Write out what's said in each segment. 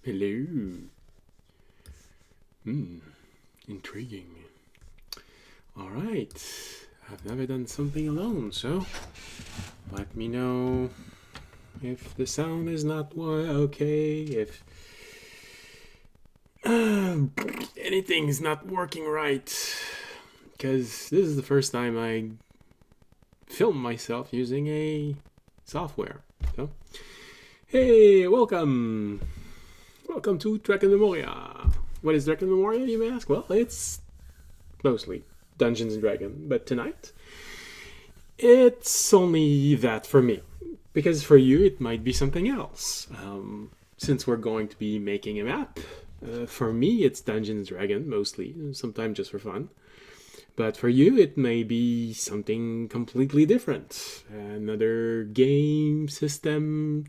Hello. Intriguing. Alright. I've never done something alone, so let me know if the sound is not okay, if anything's not working right. Because this is the first time I film myself using a software. So, hey, welcome! Welcome to Drakenmemoria. What is Drakenmemoria, you may ask? Well, it's mostly Dungeons and Dragons, but tonight it's only that for me. Because for you, it might be something else. Since we're going to be making a map, for me, it's Dungeons and Dragons mostly, sometimes just for fun. But for you, it may be something completely different. Another game system.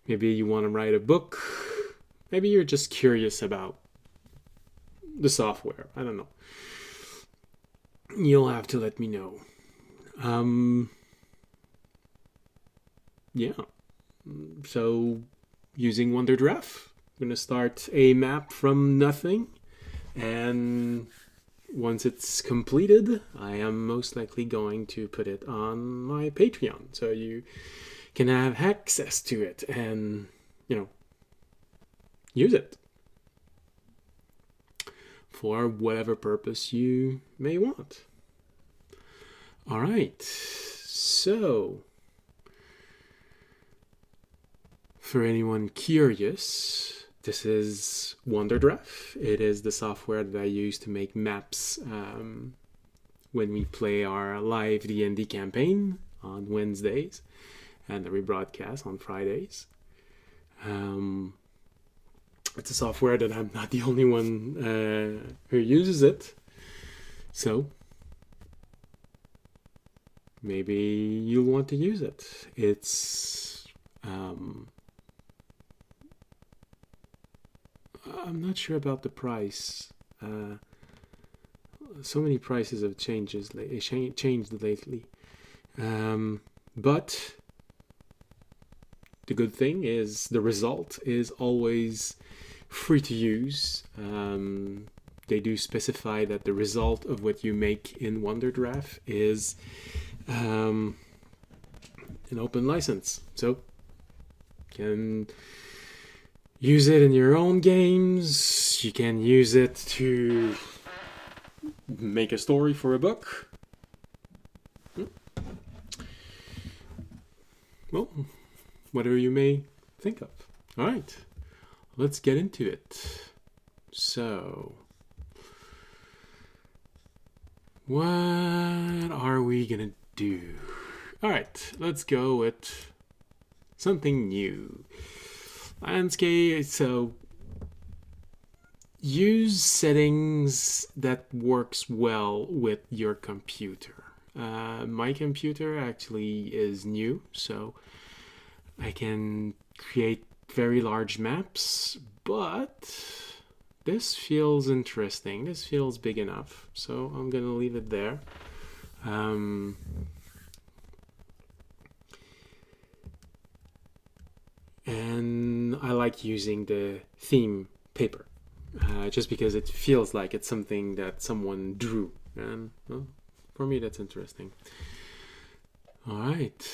Maybe you want to write a book. Maybe you're just curious about the software. I don't know. You'll have to let me know. Yeah. So, using WonderDraft, I'm going to start a map from nothing. And once it's completed, I am most likely going to put it on my Patreon. So you can have access to it and, use it for whatever purpose you may want. All right. So, for anyone curious, this is WonderDraft. It is the software that I use to make maps when we play our live D&D campaign on Wednesdays and the rebroadcast on Fridays. It's a software that I'm not the only one who uses it. So, maybe you'll want to use it. It's... I'm not sure about the price. So many prices have changed lately. But the good thing is the result is always free to use. They do specify that the result of what you make in WonderDraft is an open license. So you can use it in your own games. You can use it to make a story for a book. Well, whatever you may think of. All right, let's get into it. So, what are we gonna do? All right, let's go with something new. Landscape. So, use settings that works well with your computer. My computer actually is new, so I can create very large maps, but this feels interesting. This feels big enough, so I'm gonna leave it there. And I like using the theme paper, just because it feels like it's something that someone drew, and well, for me that's interesting. All right.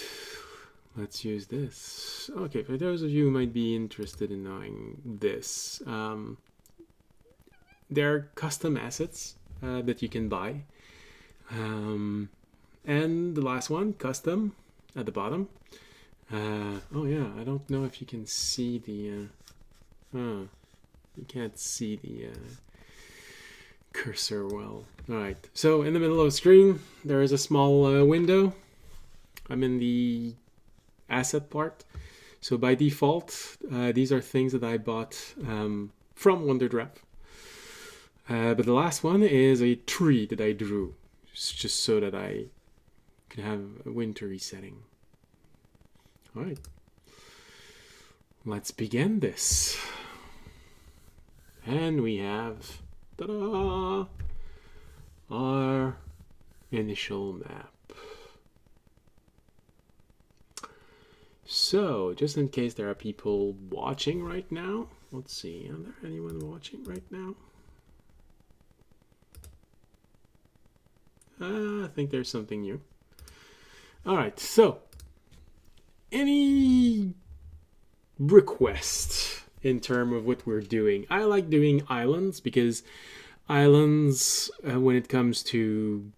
Let's use this. Okay, for those of you who might be interested in knowing this, there are custom assets that you can buy. And the last one, custom, at the bottom. Oh yeah, I don't know if you can see the... you can't see the cursor well. Alright, so in the middle of the screen, there is a small window. I'm in the asset part. So by default, these are things that I bought from WonderDraft. But the last one is a tree that I drew, just so that I can have a wintry setting. All right, let's begin this. And we have, ta-da, our initial map. So, just in case there are people watching right now, let's see. Are there anyone watching right now? I think there's something new. All right, so any request in terms of what we're doing? I like doing islands because islands, when it comes to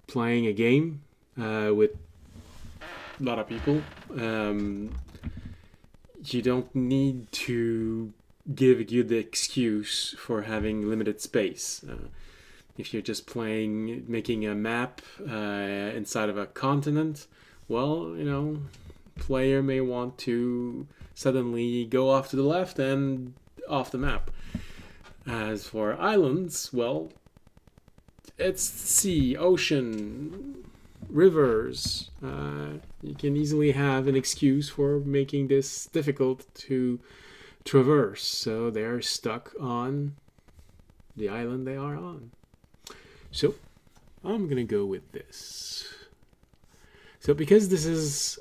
playing a game with a lot of people, you don't need to give a good excuse for having limited space. If you're just playing, making a map inside of a continent, well, you know, player may want to suddenly go off to the left and off the map. As for islands, well, it's sea, ocean, rivers. You can easily have an excuse for making this difficult to traverse. So they're stuck on the island they are on. So I'm going to go with this. So because this is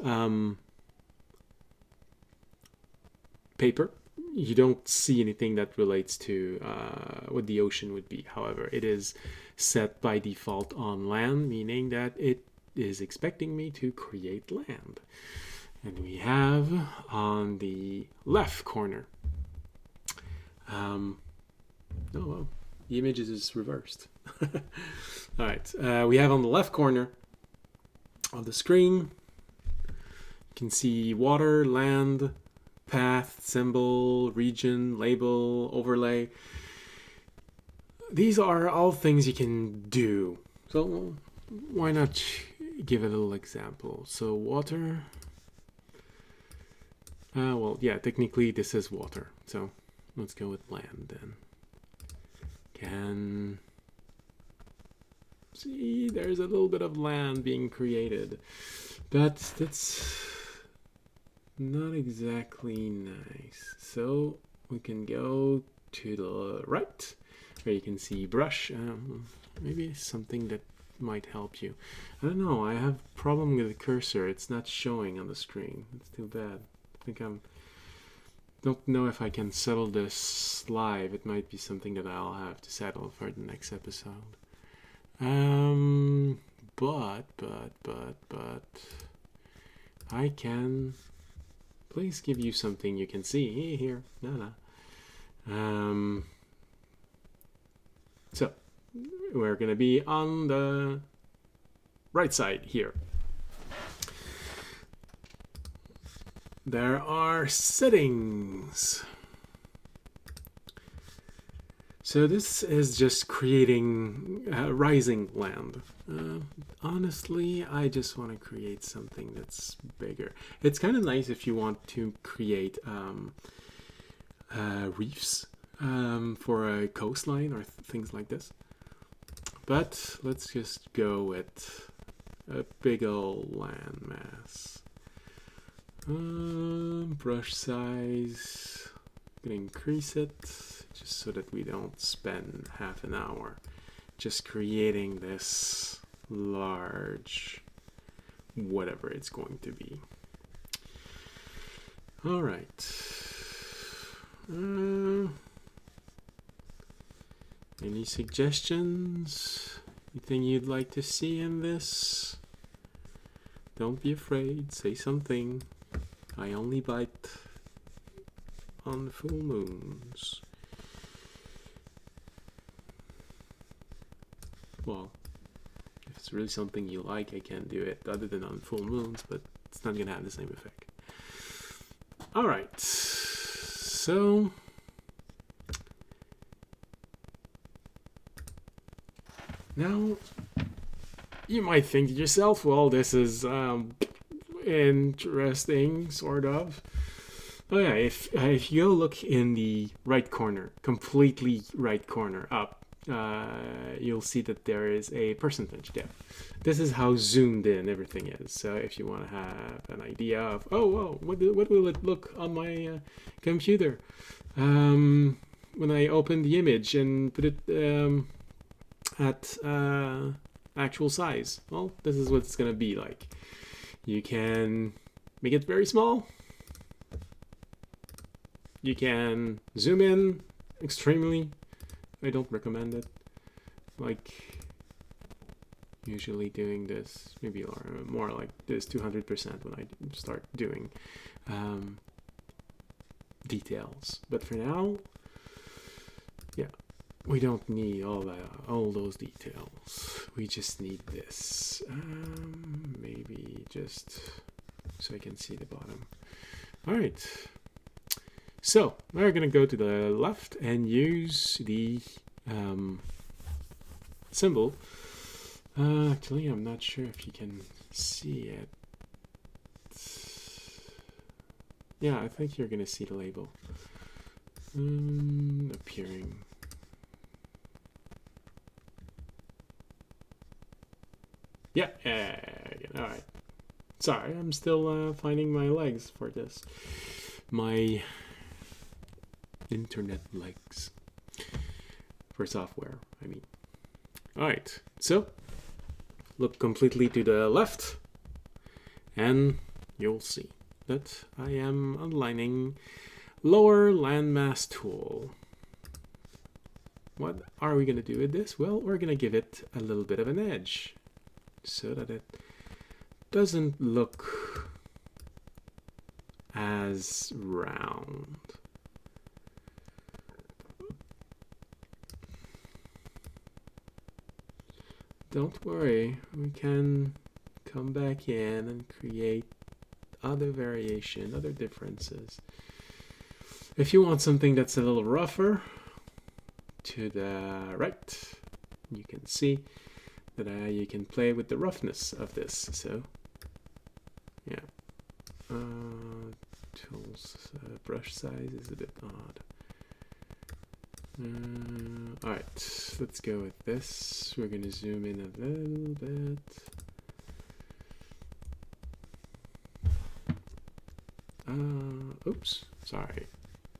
paper, you don't see anything that relates to what the ocean would be. However, it is set by default on land, meaning that it is expecting me to create land. And we have on the left corner, oh well, the image is reversed. All right, we have on the left corner of the screen, you can see water, land, path, symbol, region, label, overlay. These are all things you can do. So why not give a little example? So water. Well, yeah, technically this is water. So let's go with land then. Can see there's a little bit of land being created, but that's not exactly nice. So we can go to the right where you can see brush. Maybe something that might help you. I don't know, I have a problem with the cursor. It's not showing on the screen. It's too bad. I think don't know if I can settle this live. It might be something that I'll have to settle for the next episode. But I can please give you something you can see here. So we're gonna be on the right side here. There are settings. So this is just creating rising land. Honestly, I just want to create something that's bigger. It's kind of nice if you want to create reefs for a coastline or things like this. But let's just go with a big old land mass. Brush size, I'm gonna increase it just so that we don't spend half an hour just creating this large whatever it's going to be. All right. Any suggestions? Anything you'd like to see in this? Don't be afraid, say something. I only bite on full moons. Well, if it's really something you like, I can do it other than on full moons, but it's not gonna have the same effect. All right, so now you might think to yourself, well, this is interesting, sort of. Oh yeah, if you go look in the right corner, completely right corner up, you'll see that there is a percentage there. This is how zoomed in everything is. So if you want to have an idea of, oh, well, what will it look on my computer when I open the image and put it at actual size? Well, this is what it's going to be like. You can make it very small. You can zoom in extremely. I don't recommend it. Like usually doing this, maybe more like this 200% when I start doing details. But for now, yeah, we don't need all those details. We just need this. Maybe just so I can see the bottom. All right. So we're gonna go to the left and use the symbol. Actually, I'm not sure if you can see it. Yeah, I think you're gonna see the label appearing. Yeah, all right. Sorry, I'm still finding my legs for this. My internet legs for software, I mean. All right, so look completely to the left and you'll see that I am aligning lower landmass tool. What are we going to do with this? Well, we're going to give it a little bit of an edge so that it doesn't look as round. Don't worry, we can come back in and create other variation, other differences. If you want something that's a little rougher, to the right, you can see that you can play with the roughness of this. So, yeah, tools brush size is a bit odd. All right, let's go with this. We're going to zoom in a little bit. Oops, sorry,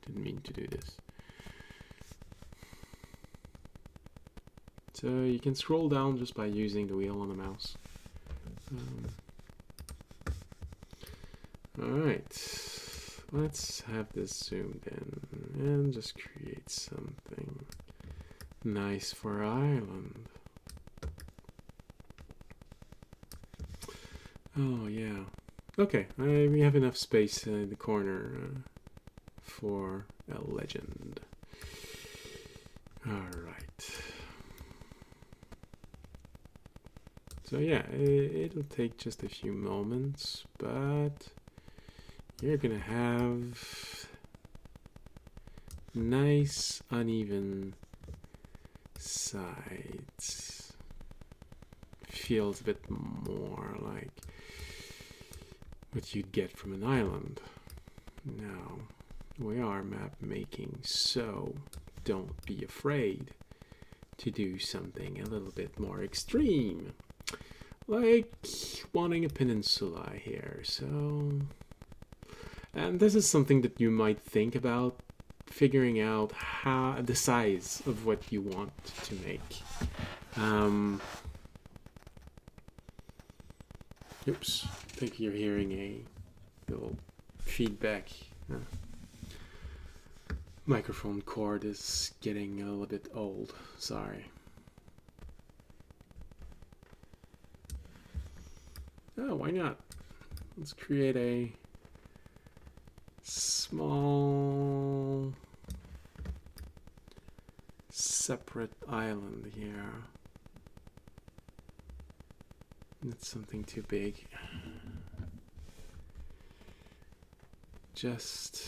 didn't mean to do this. So you can scroll down just by using the wheel on the mouse. All right, let's have this zoomed in and just create something nice for Ireland. Oh yeah. Okay, we have enough space in the corner for a legend. All right. So yeah, it'll take just a few moments, but you're gonna have nice uneven sides. Feels a bit more like what you'd get from an island. Now, we are map making, so don't be afraid to do something a little bit more extreme, like wanting a peninsula here. So, and this is something that you might think about, figuring out how the size of what you want to make. Oops, I think you're hearing a little feedback. Microphone cord is getting a little bit old, sorry. Oh, why not? Let's create a small separate island here. Not something too big. Just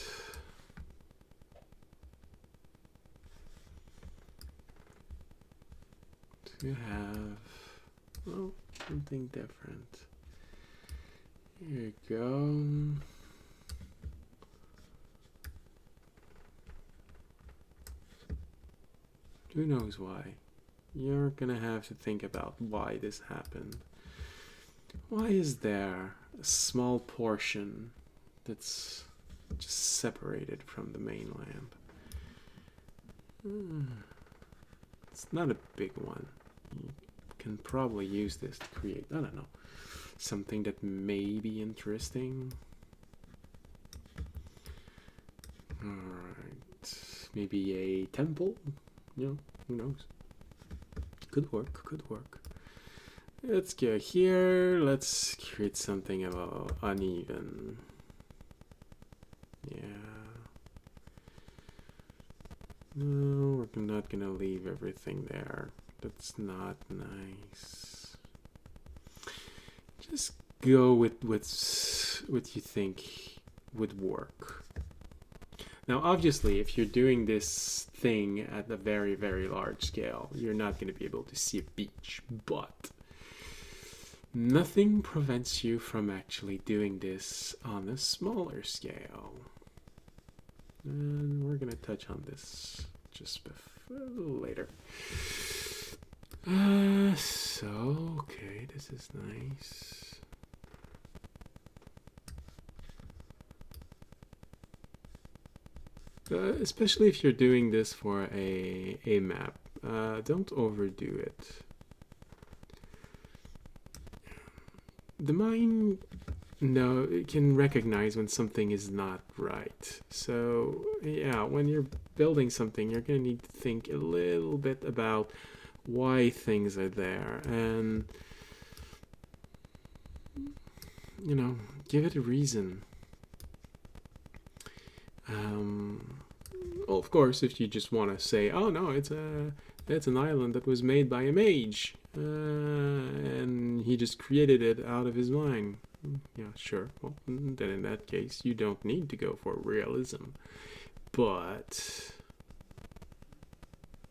to have, well, something different. Here you go. Who knows why? You're gonna have to think about why this happened. Why is there a small portion that's just separated from the mainland? It's not a big one. You can probably use this to create, I don't know, something that may be interesting. Alright. Maybe a temple, who knows? Could work. Let's go here. Let's create something a little uneven. Yeah. No, we're not gonna leave everything there. That's not nice. Just go with what you think would work. Now, obviously, if you're doing this thing at a very, very large scale, you're not going to be able to see a beach, but nothing prevents you from actually doing this on a smaller scale. And we're going to touch on this just a little later. Okay, this is nice. Especially if you're doing this for a map, don't overdo it. The mind, it can recognize when something is not right. So yeah, when you're building something, you're gonna need to think a little bit about why things are there, and give it a reason. Well, of course, if you just want to say, "Oh no, it's an island that was made by a mage, and he just created it out of his mind," yeah, sure. Well, then in that case, you don't need to go for realism. But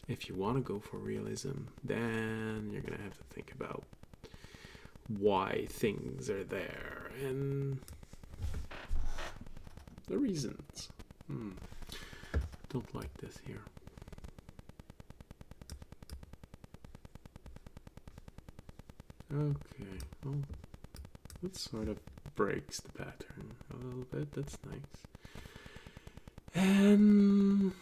if you want to go for realism, then you're gonna have to think about why things are there and the reasons. Don't like this here. Okay, well, that sort of breaks the pattern a little bit. That's nice. And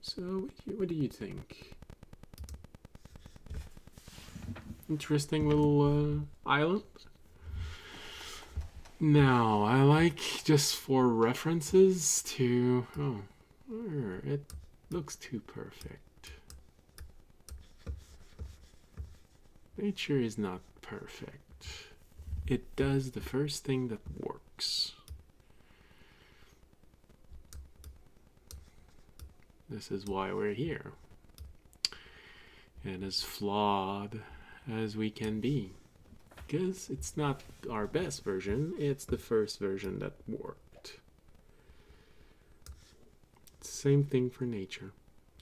so, what do you think? Interesting little island. Now, I like, just for references to... it looks too perfect. Nature is not perfect. It does the first thing that works. This is why we're here. And as flawed as we can be. Because it's not our best version, it's the first version that worked. Same thing for nature.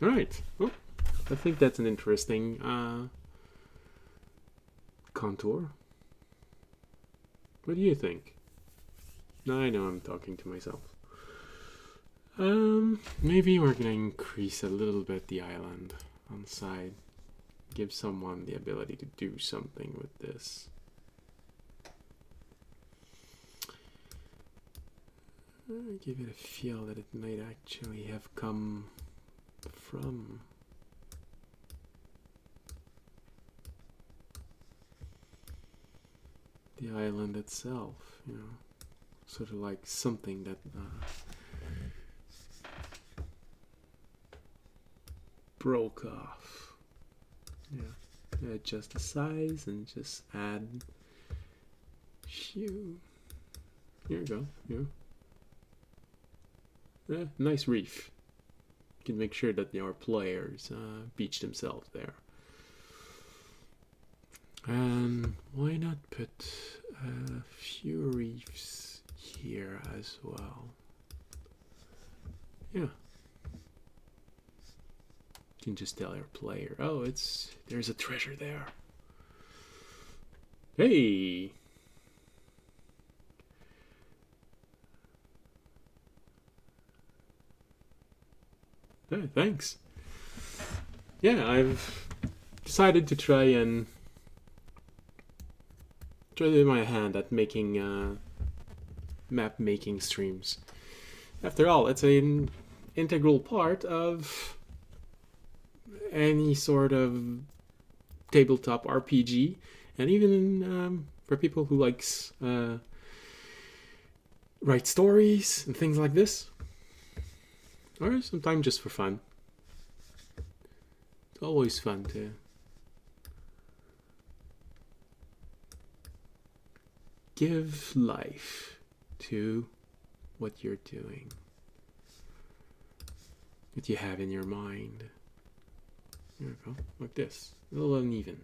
Alright, well, I think that's an interesting contour. What do you think? I know I'm talking to myself. Maybe we're gonna increase a little bit the island on the side. Give someone the ability to do something with this. Give it a feel that it might actually have come from the island itself, sort of like something that broke off. Yeah, adjust the size and just add few. Here we go. Nice reef. You can make sure that your players beach themselves there. And why not put a few reefs here as well? Yeah. You can just tell your player, oh, there's a treasure there. Hey! Yeah, thanks. Yeah, I've decided to try my hand at making map making streams. After all, it's an integral part of any sort of tabletop RPG, and even for people who likes write stories and things like this. Or sometimes just for fun. It's always fun to give life to what you're doing, what you have in your mind. There we go, like this, a little uneven.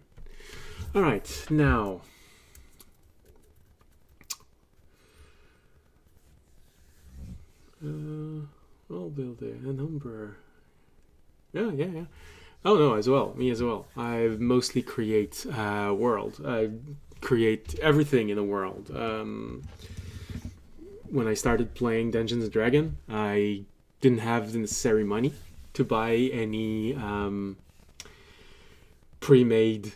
All right, now I'll build a number. Yeah. Oh no, as well. Me as well. I mostly create world. I create everything in the world. When I started playing Dungeons and Dragons, I didn't have the necessary money to buy any pre-made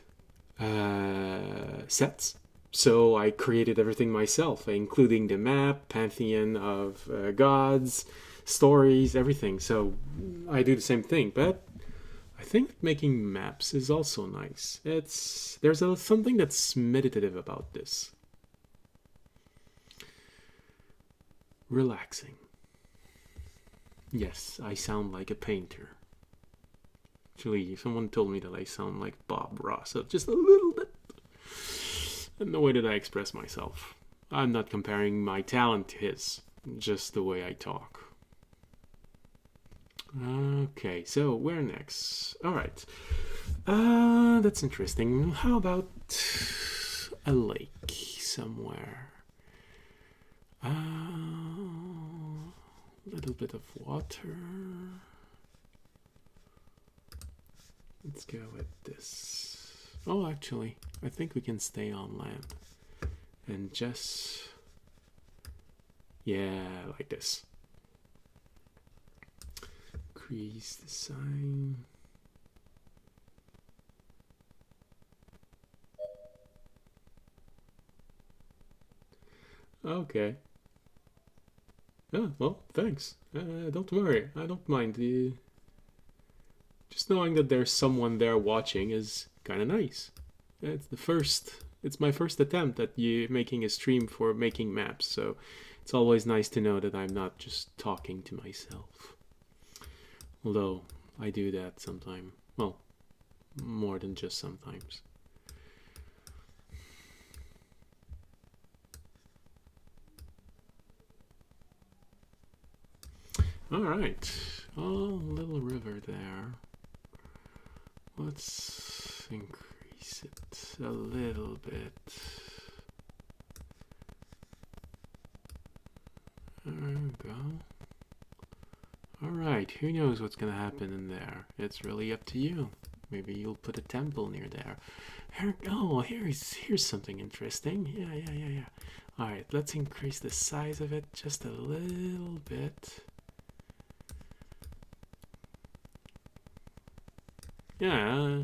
sets. So I created everything myself, including the map, pantheon of gods, stories, everything. So I do the same thing, but I think making maps is also nice. There's something that's meditative about this. Relaxing. Yes, I sound like a painter. Actually, someone told me that I sound like Bob Ross, so just a little bit. And the way that I express myself. I'm not comparing my talent to his, just the way I talk. Okay, so where next? Alright. That's interesting. How about a lake somewhere? A little bit of water. Let's go with this. Oh, actually, I think we can stay on land. And just... yeah, like this. Increase the sign. Okay. Oh, well, thanks. Don't worry. I don't mind. Just knowing that there's someone there watching is kind of nice. It's my first attempt at making a stream for making maps, so it's always nice to know that I'm not just talking to myself. Although I do that sometimes. Well, more than just sometimes. Alright. Oh, little river there. Let's increase it a little bit. There we go. Alright, who knows what's gonna happen in there? It's really up to you. Maybe you'll put a temple near there. Here's something interesting. Yeah. Alright, let's increase the size of it just a little bit. Yeah,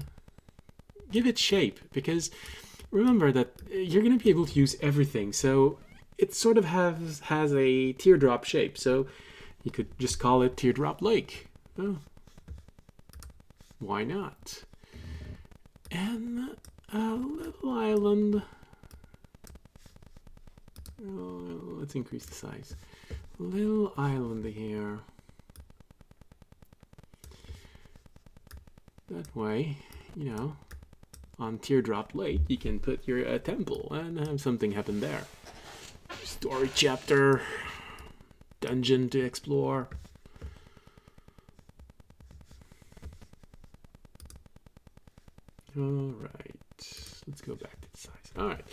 give it shape, because remember that you're going to be able to use everything, so it sort of has a teardrop shape, so you could just call it Teardrop Lake. Oh, why not? And a little island. Oh, let's increase the size. Little island here. That way, you know, on Teardrop Lake, you can put your temple and have something happen there. Story chapter, dungeon to explore. Alright, let's go back to the size. Alright.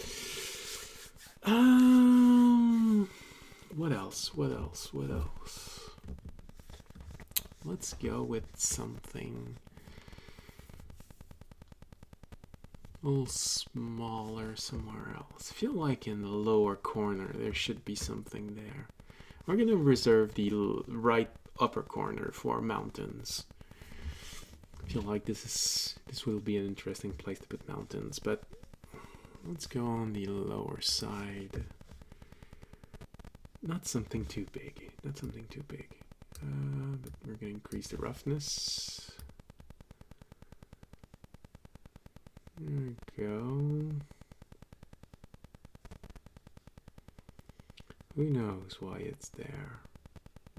What else? Let's go with something a little smaller somewhere else. I feel like in the lower corner there should be something there. We're gonna reserve the right upper corner for mountains. I feel like this will be an interesting place to put mountains, but let's go on the lower side. Not something too big. But we're gonna increase the roughness. There we go. Who knows why it's there?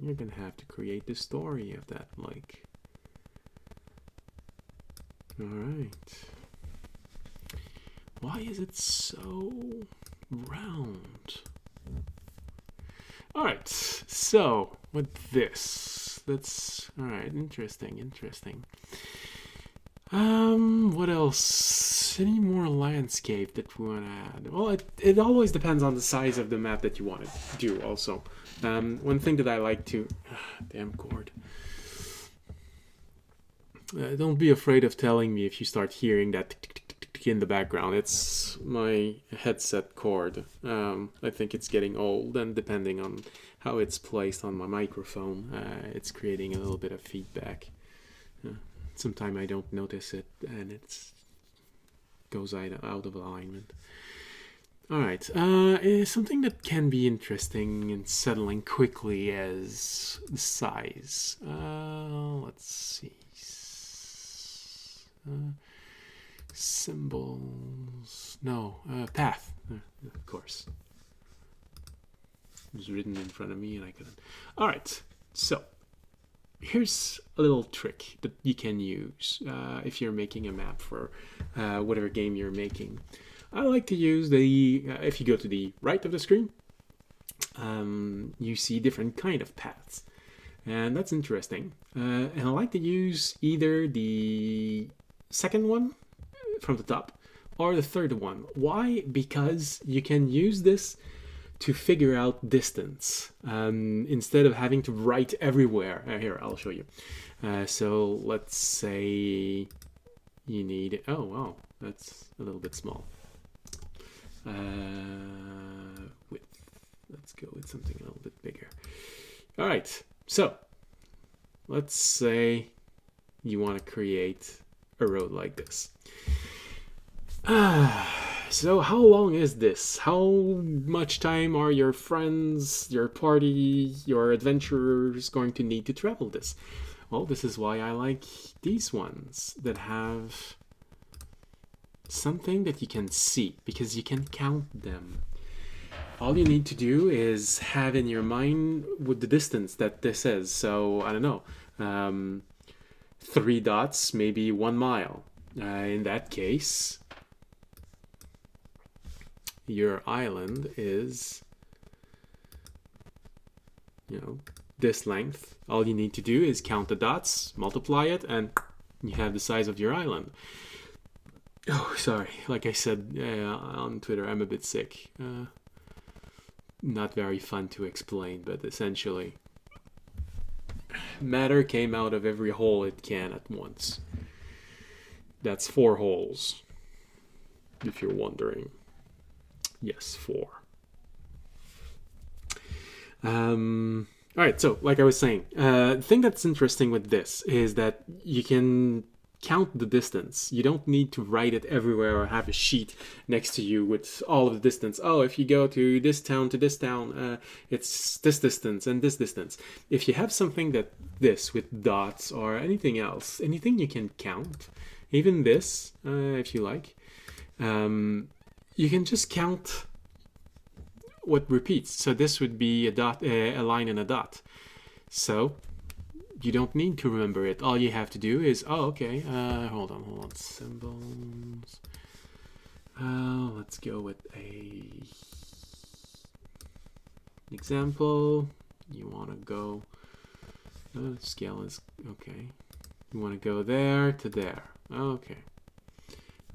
You're gonna have to create the story of that lake. Alright. Why is it so round? Alright, so with this, that's alright, interesting. What else? Any more landscape that we want to add? Well, it always depends on the size of the map that you want to do also. One thing that I like to... damn cord. Don't be afraid of telling me if you start hearing that tick in the background. It's my headset cord. I think it's getting old, and depending on how it's placed on my microphone, it's creating a little bit of feedback. Sometimes I don't notice it, and it goes out of alignment. Alright, something that can be interesting and settling quickly is the size. Let's see. Symbols. No, path. Of course. It was written in front of me and I couldn't. Alright, so here's a little trick that you can use if you're making a map for whatever game you're making. I like to use the, if you go to the right of the screen, you see different kind of paths. And that's interesting. And I like to use either the second one from the top or the third one. Why? Because you can use this to figure out distance instead of having to write everywhere. Here, I'll show you. So let's say you need, oh wow, that's a little bit small. Width, let's go with something a little bit bigger. All right, so let's say you want to create a road like this. So how long is this? How much time are your friends, your party, your adventurers going to need to travel this? Well, this is why I like these ones that have something that you can see, because you can count them. All you need to do is have in your mind with the distance that this is. So, I don't know, 3 dots, maybe 1 mile. In that case, your island is, this length. All you need to do is count the dots, multiply it, and you have the size of your island. Oh, sorry. Like I said on Twitter, I'm a bit sick. Not very fun to explain, but essentially, matter came out of every hole it can at once. That's 4 holes, if you're wondering. Yes, 4. Alright, so like I was saying, the thing that's interesting with this is that you can count the distance. You don't need to write it everywhere or have a sheet next to you with all of the distance. Oh, if you go to this town, it's this distance and this distance. If you have something that this with dots or anything else, anything you can count, even this, if you like, you can just count what repeats. So this would be a dot, a line and a dot. So you don't need to remember it. All you have to do is, oh, okay, hold on, symbols. Let's go with a example. You want to go, scale is, okay. You want to go there to there. Okay,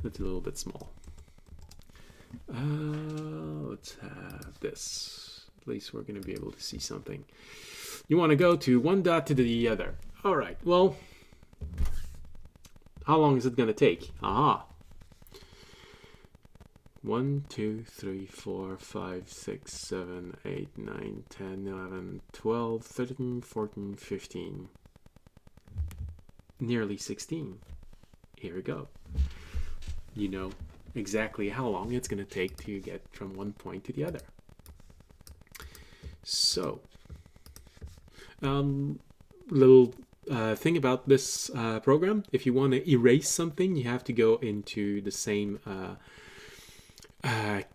that's a little bit small. Let's have this. At least we're going to be able to see something. You want to go to one dot to the other. All right, well, how long is it going to take? Aha. 1, 2, 3, 4, 5, 6, 7, 8, 9, 10, 11, 12, 13, 14, 15. Nearly 16. Here we go. You know exactly how long it's going to take to get from one point to the other. So, little thing about this program, if you want to erase something, you have to go into the same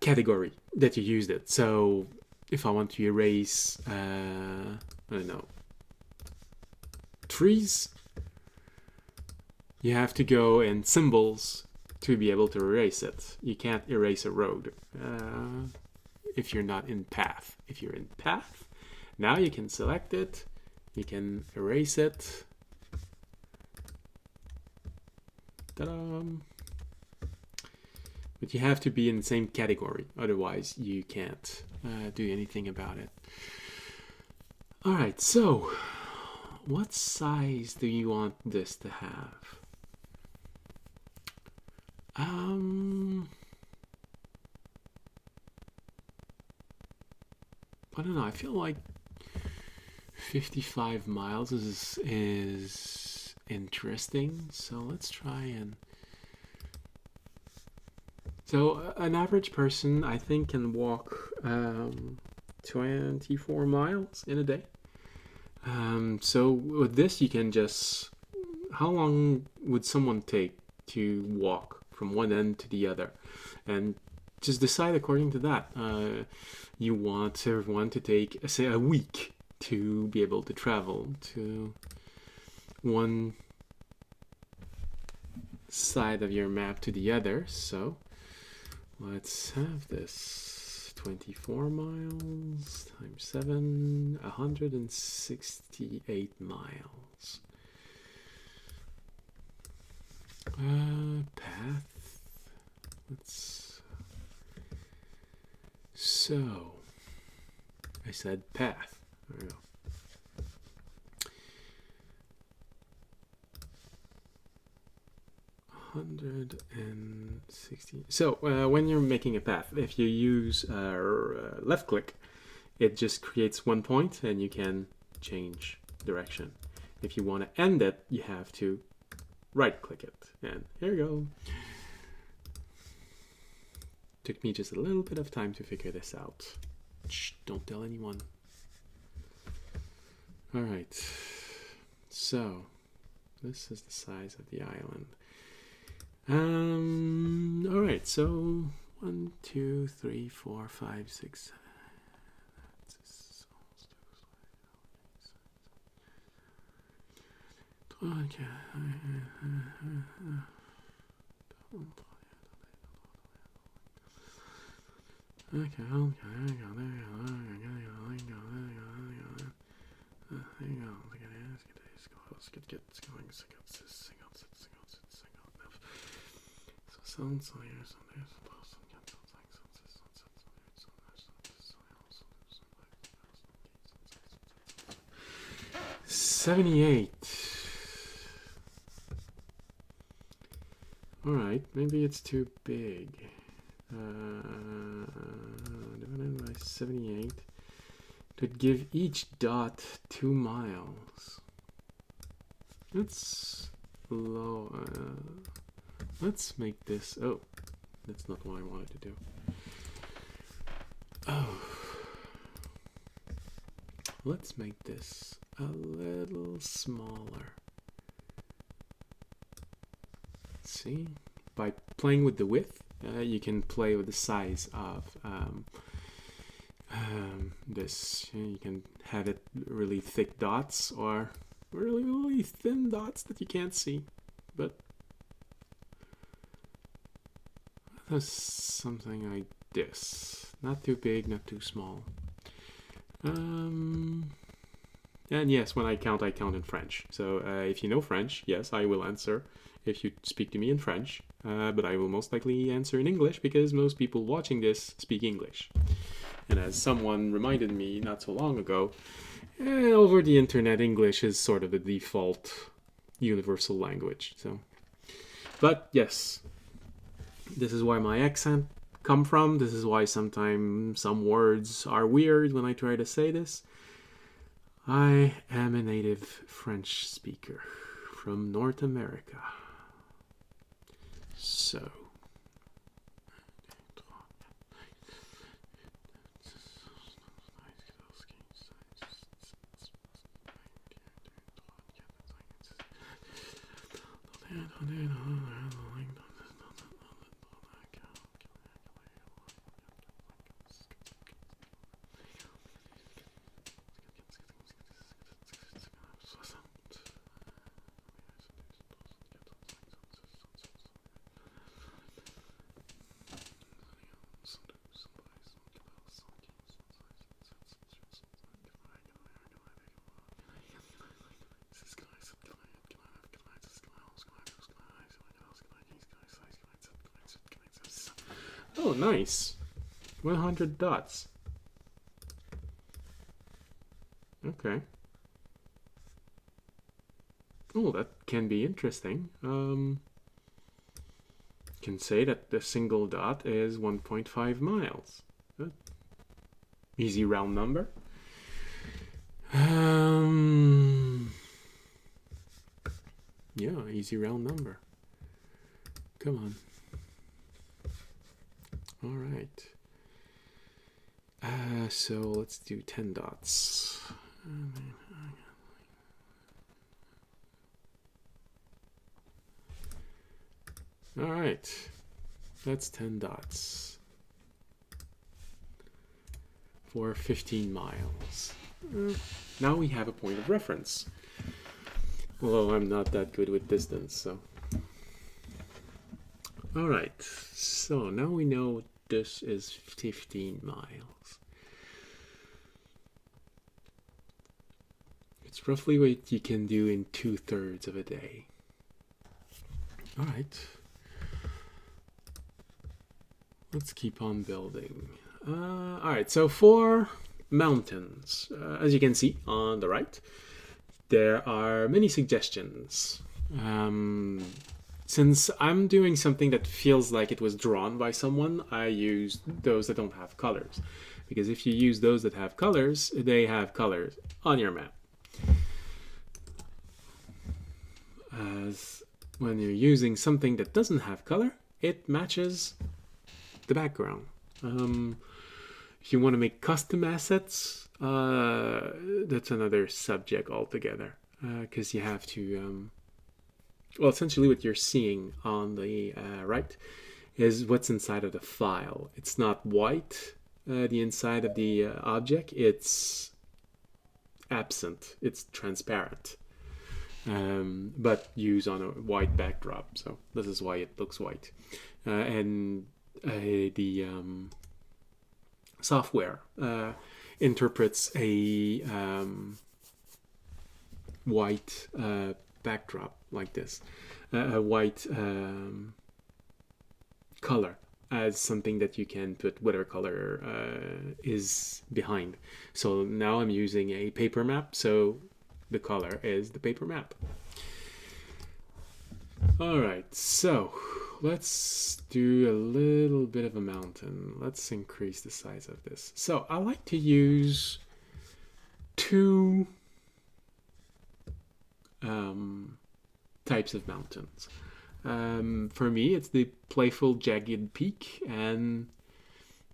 category that you used it. So if I want to erase, I don't know, trees, you have to go in symbols to be able to erase it. You can't erase a road if you're not in path. If you're in path, now you can select it, you can erase it. Ta-da! But you have to be in the same category, otherwise you can't do anything about it. Alright, so what size do you want this to have? I don't know, I feel like 55 miles is interesting, so let's try and... So an average person, I think, can walk 24 miles in a day. So with this, you can just... How long would someone take to walk from one end to the other? And just decide according to that. You want everyone to take, say, a week to be able to travel to one side of your map to the other. So let's have this 24 miles times 7, 168 miles. Path. So I said path. There we go. $160. So when you're making a path, if you use left click, it just creates one point and you can change direction. If you want to end it, you have to right click it. And here you go. Took me just a little bit of time to figure this out. Shh, don't tell anyone. All right. So this is the size of the island. All right. So 1, 2, 3, 4, 5, 6, 7. Okay. All right, maybe it's too big. Divided by 78 to give each dot 2 miles. That's low. Let's make this. Oh, that's not what I wanted to do. Oh, let's make this a little smaller. See, by playing with the width, you can play with the size of this. You can have it really thick dots or really thin dots that you can't see. But that's something like this. Not too big, not too small. And yes, when I count in French. So if you know French, yes, I will answer if you speak to me in French. But I will most likely answer in English because most people watching this speak English. And as someone reminded me not so long ago, over the internet, English is sort of the default universal language. So, but yes, this is where my accent come from. This is why sometimes some words are weird when I try to say this. I am a native French speaker from North America. So, Oh, nice. 100 dots. Okay. Oh, that can be interesting. Can say that the single dot is 1.5 miles. Easy round number. Yeah, easy round number. Come on. All right. So let's do 10 dots. All right. That's 10 dots for 15 miles. Now we have a point of reference. Although I'm not that good with distance, so. All right. So now we know this is 15 miles. It's roughly what you can do in 2/3 of a day. All right. Let's keep on building. All right, so for mountains, as you can see on the right, there are many suggestions. Since I'm doing something that feels like it was drawn by someone, I use those that don't have colors. Because if you use those that have colors, they have colors on your map. As when you're using something that doesn't have color, it matches the background. If you want to make custom assets, that's another subject altogether. Because you have to, well, essentially what you're seeing on the right is what's inside of the file. It's not white, the inside of the object. It's absent. It's transparent. But used on a white backdrop. So this is why it looks white. And the software interprets a white backdrop like this, a white color as something that you can put whatever color is behind. So now I'm using a paper map, so the color is the paper map. All right, so let's do a little bit of a mountain. Let's increase the size of this. So I like to use two types of mountains. For me, it's the playful jagged peak and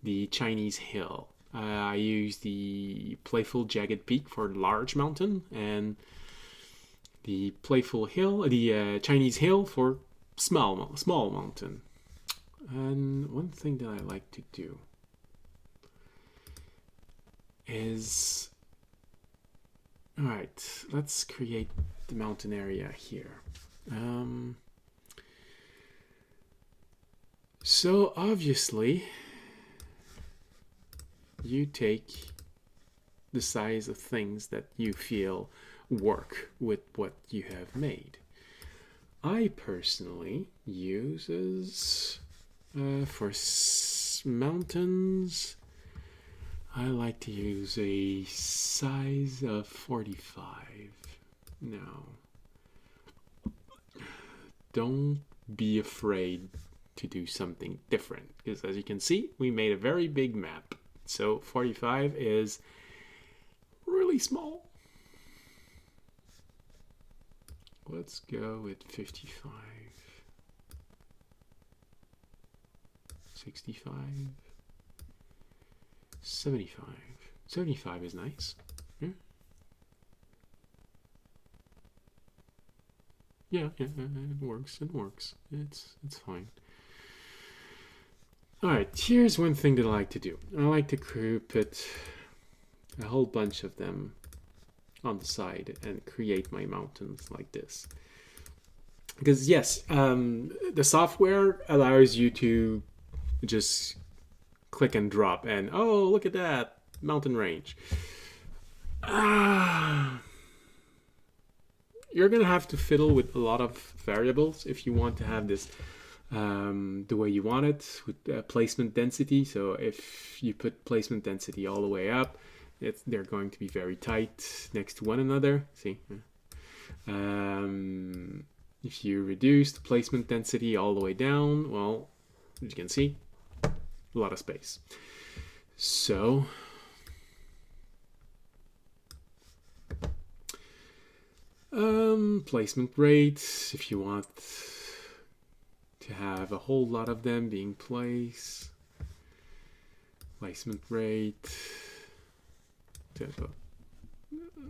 the Chinese hill. I use the playful jagged peak for large mountain and the playful hill, the Chinese hill for small mountain. And one thing that I like to do is, all right, let's create the mountain area here. So obviously you take the size of things that you feel work with what you have made. I personally uses for mountains, I like to use a size of 45. Now, don't be afraid to do something different, because as you can see, we made a very big map. So 45 is really small. Let's go with 55, 65, 75. 75 is nice. Yeah, it works. It works. It's fine. All right, here's one thing that I like to do. I like to put a whole bunch of them on the side and create my mountains like this. Because yes, the software allows you to just click and drop and, oh, look at that, mountain range. You're gonna have to fiddle with a lot of variables if you want to have this the way you want it with placement density. So if you put placement density all the way up, they're going to be very tight next to one another. See? If you reduce the placement density all the way down, well, as you can see, a lot of space. So placement rate, if you want to have a whole lot of them being placed, placement rate.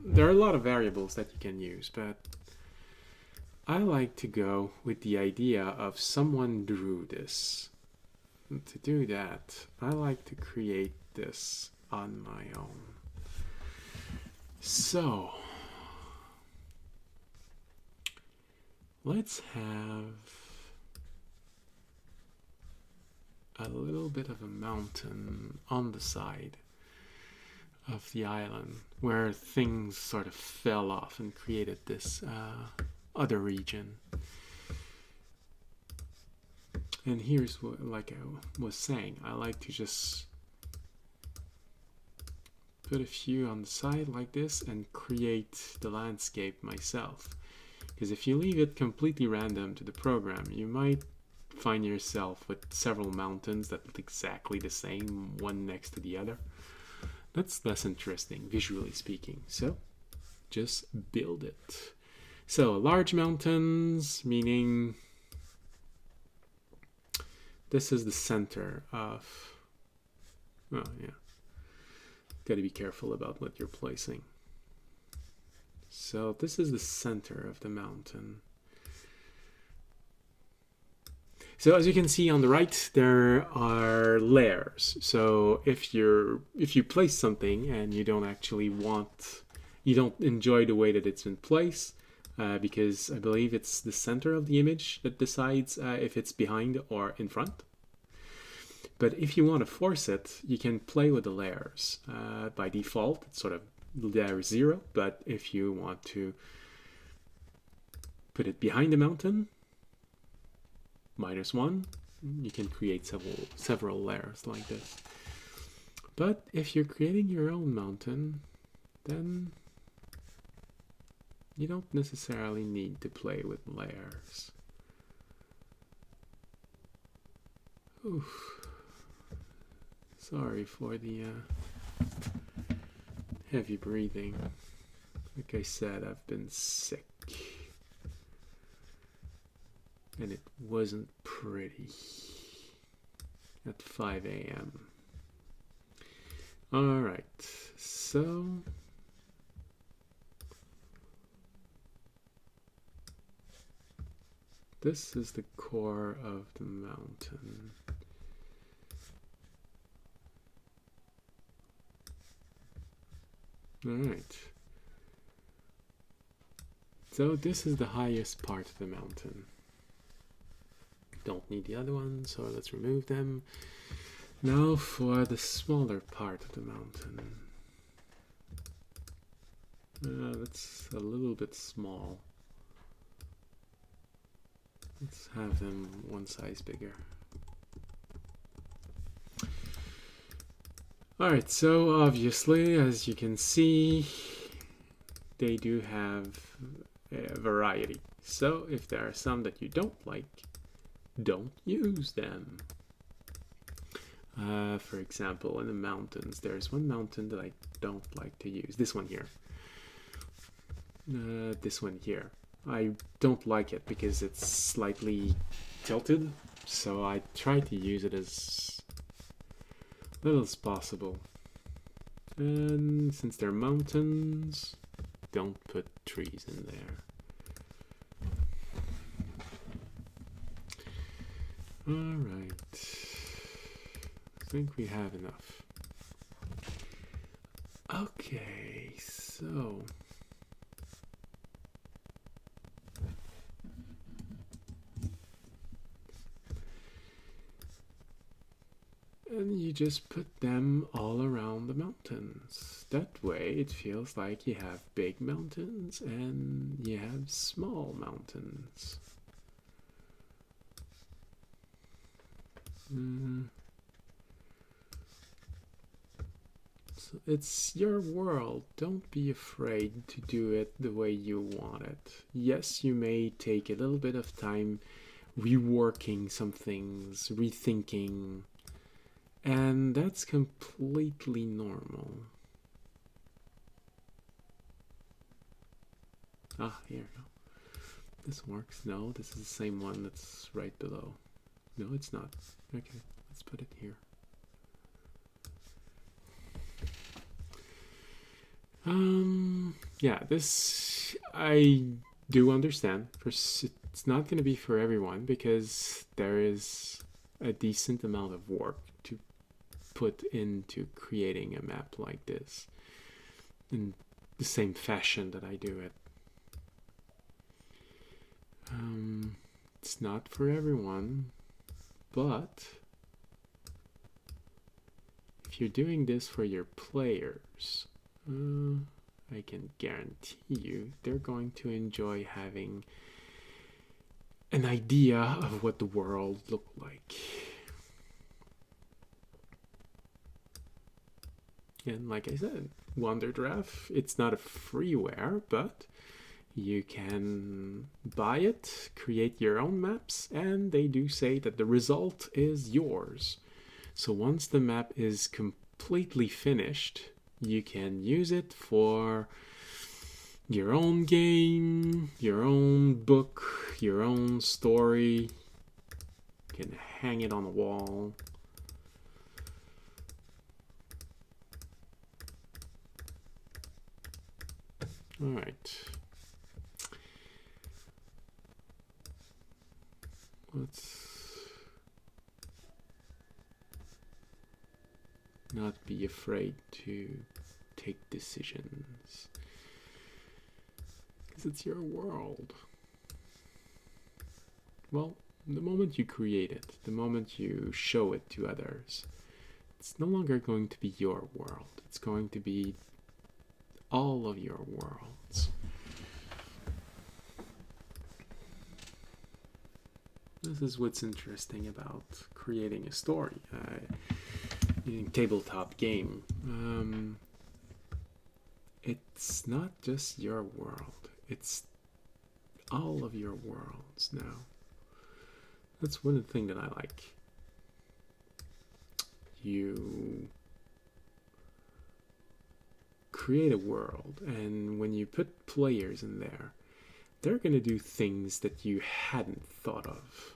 There are a lot of variables that you can use, but I like to go with the idea of someone drew this. And to do that, I like to create this on my own. So let's have a little bit of a mountain on the side of the island where things sort of fell off and created this other region. And here's what, like I was saying, I like to just put a few on the side like this and create the landscape myself. Because if you leave it completely random to the program, you might find yourself with several mountains that look exactly the same, one next to the other. That's less interesting, visually speaking. So just build it. So large mountains, meaning this is the center of, oh yeah, got to be careful about what you're placing. So this is the center of the mountain. So as you can see on the right, there are layers. So if you place something and you don't actually you don't enjoy the way that it's been placed, because I believe it's the center of the image that decides if it's behind or in front. But if you want to force it, you can play with the layers. By default, it's sort of layer 0, but if you want to put it behind the mountain, -1, you can create several layers like this. But if you're creating your own mountain, then you don't necessarily need to play with layers. Oof. Sorry for the heavy breathing. Like I said, I've been sick. And it wasn't pretty at 5 a.m. All right, so this is the core of the mountain. All right. So this is the highest part of the mountain. Don't need the other ones, so let's remove them. Now for the smaller part of the mountain. That's a little bit small. Let's have them one size bigger. Alright, so obviously, as you can see, they do have a variety. So if there are some that you don't like, don't use them. For example, in the mountains, there's one mountain that I don't like to use. This one here. This one here. I don't like it because it's slightly tilted, so I try to use it as little as possible. And since they're mountains, don't put trees in there. Alright, I think we have enough. Okay, so and you just put them all around the mountains. That way it feels like you have big mountains and you have small mountains. So it's your world. Don't be afraid to do it the way you want it. Yes, you may take a little bit of time reworking some things, rethinking, and that's completely normal. Ah, here we go. This works. No, this is the same one that's right below. No, it's not. Okay, let's put it here. Yeah, this I do understand. It's not going to be for everyone because there is a decent amount of work to put into creating a map like this in the same fashion that I do it. It's not for everyone, but if you're doing this for your players, I can guarantee you they're going to enjoy having an idea of what the world looked like. And like I said, WonderDraft, it's not a freeware, but you can buy it, create your own maps, and they do say that the result is yours. So once the map is completely finished, you can use it for your own game, your own book, your own story. You can hang it on the wall. All right. Let's not be afraid to take decisions, because it's your world. Well, the moment you create it, the moment you show it to others, it's no longer going to be your world. It's going to be all of your worlds. This is what's interesting about creating a story in a tabletop game. It's not just your world, it's all of your worlds now. That's one thing that I like. You create a world, and when you put players in there, they're going to do things that you hadn't thought of.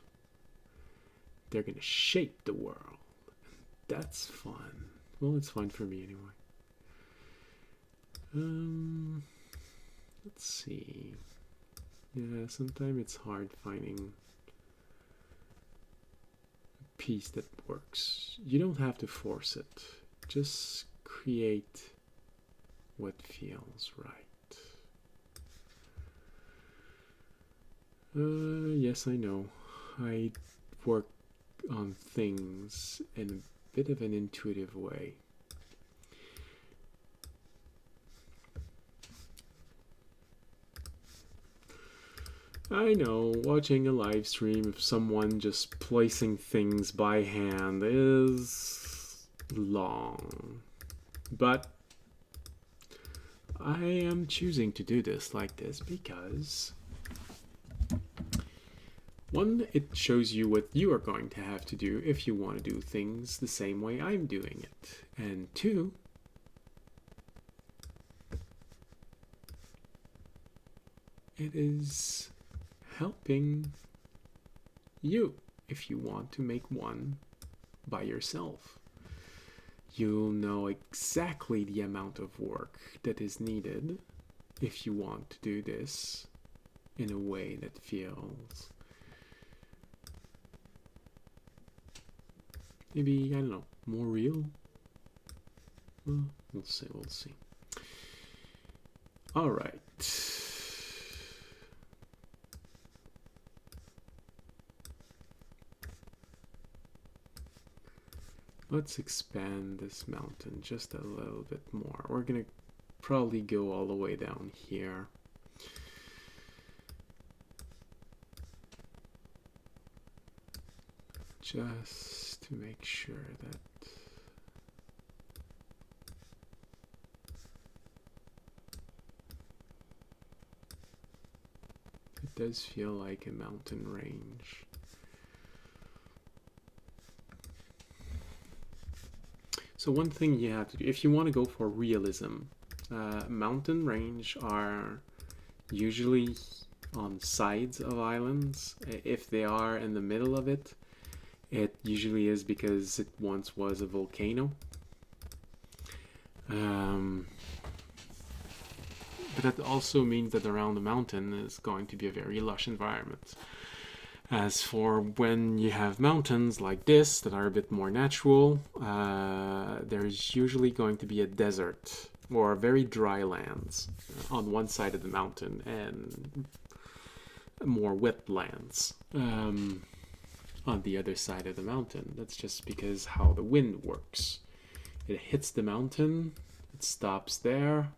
They're going to shape the world. That's fun. Well, it's fun for me anyway. Let's see. Yeah, sometimes it's hard finding a piece that works. You don't have to force it. Just create what feels right. Yes, I know. I work on things in a bit of an intuitive way. I know, watching a live stream of someone just placing things by hand is long. But I am choosing to do this like this because one, it shows you what you are going to have to do if you want to do things the same way I'm doing it. And two, it is helping you if you want to make one by yourself. You'll know exactly the amount of work that is needed if you want to do this in a way that feels maybe, I don't know, more real? Well, we'll see. All right. Let's expand this mountain just a little bit more. We're gonna probably go all the way down here. Just to make sure that it does feel like a mountain range. So one thing you have to do, if you want to go for realism, mountain range are usually on sides of islands. If they are in the middle of it, it usually is because it once was a volcano. But that also means that around the mountain is going to be a very lush environment. As for when you have mountains like this that are a bit more natural, there's usually going to be a desert or very dry lands on one side of the mountain and more wetlands on the other side of the mountain. That's just because how the wind works. It hits the mountain, it stops there.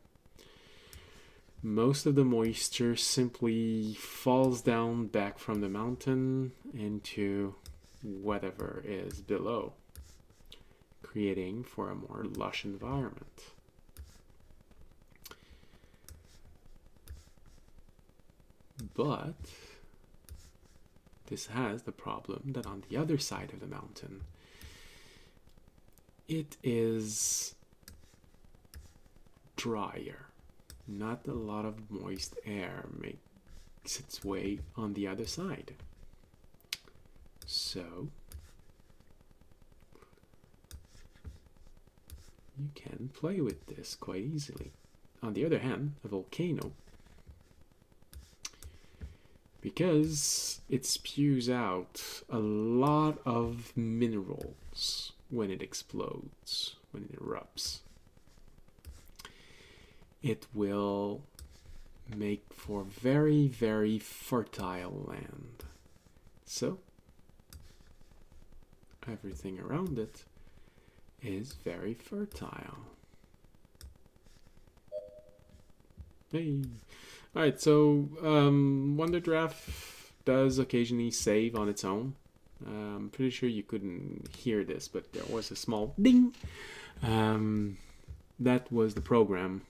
Most of the moisture simply falls down back from the mountain into whatever is below, creating for a more lush environment. But this has the problem that on the other side of the mountain, it is drier. Not a lot of moist air makes its way on the other side. So you can play with this quite easily. On the other hand, a volcano, because it spews out a lot of minerals when it explodes, when it erupts, it will make for very, very fertile land. So everything around it is very fertile. Hey. Alright, so WonderDraft does occasionally save on its own. I'm pretty sure you couldn't hear this, but there was a small ding. That was the program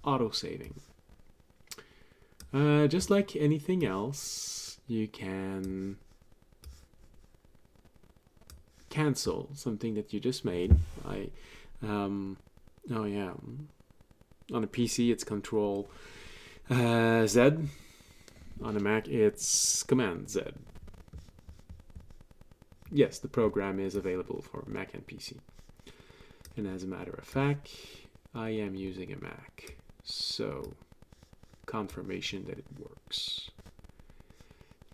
auto-saving. Just like anything else, you can cancel something that you just made. Oh yeah, on a PC it's Control Z. On a Mac it's Command Z. Yes, the program is available for Mac and PC. And as a matter of fact, I am using a Mac. So, confirmation that it works.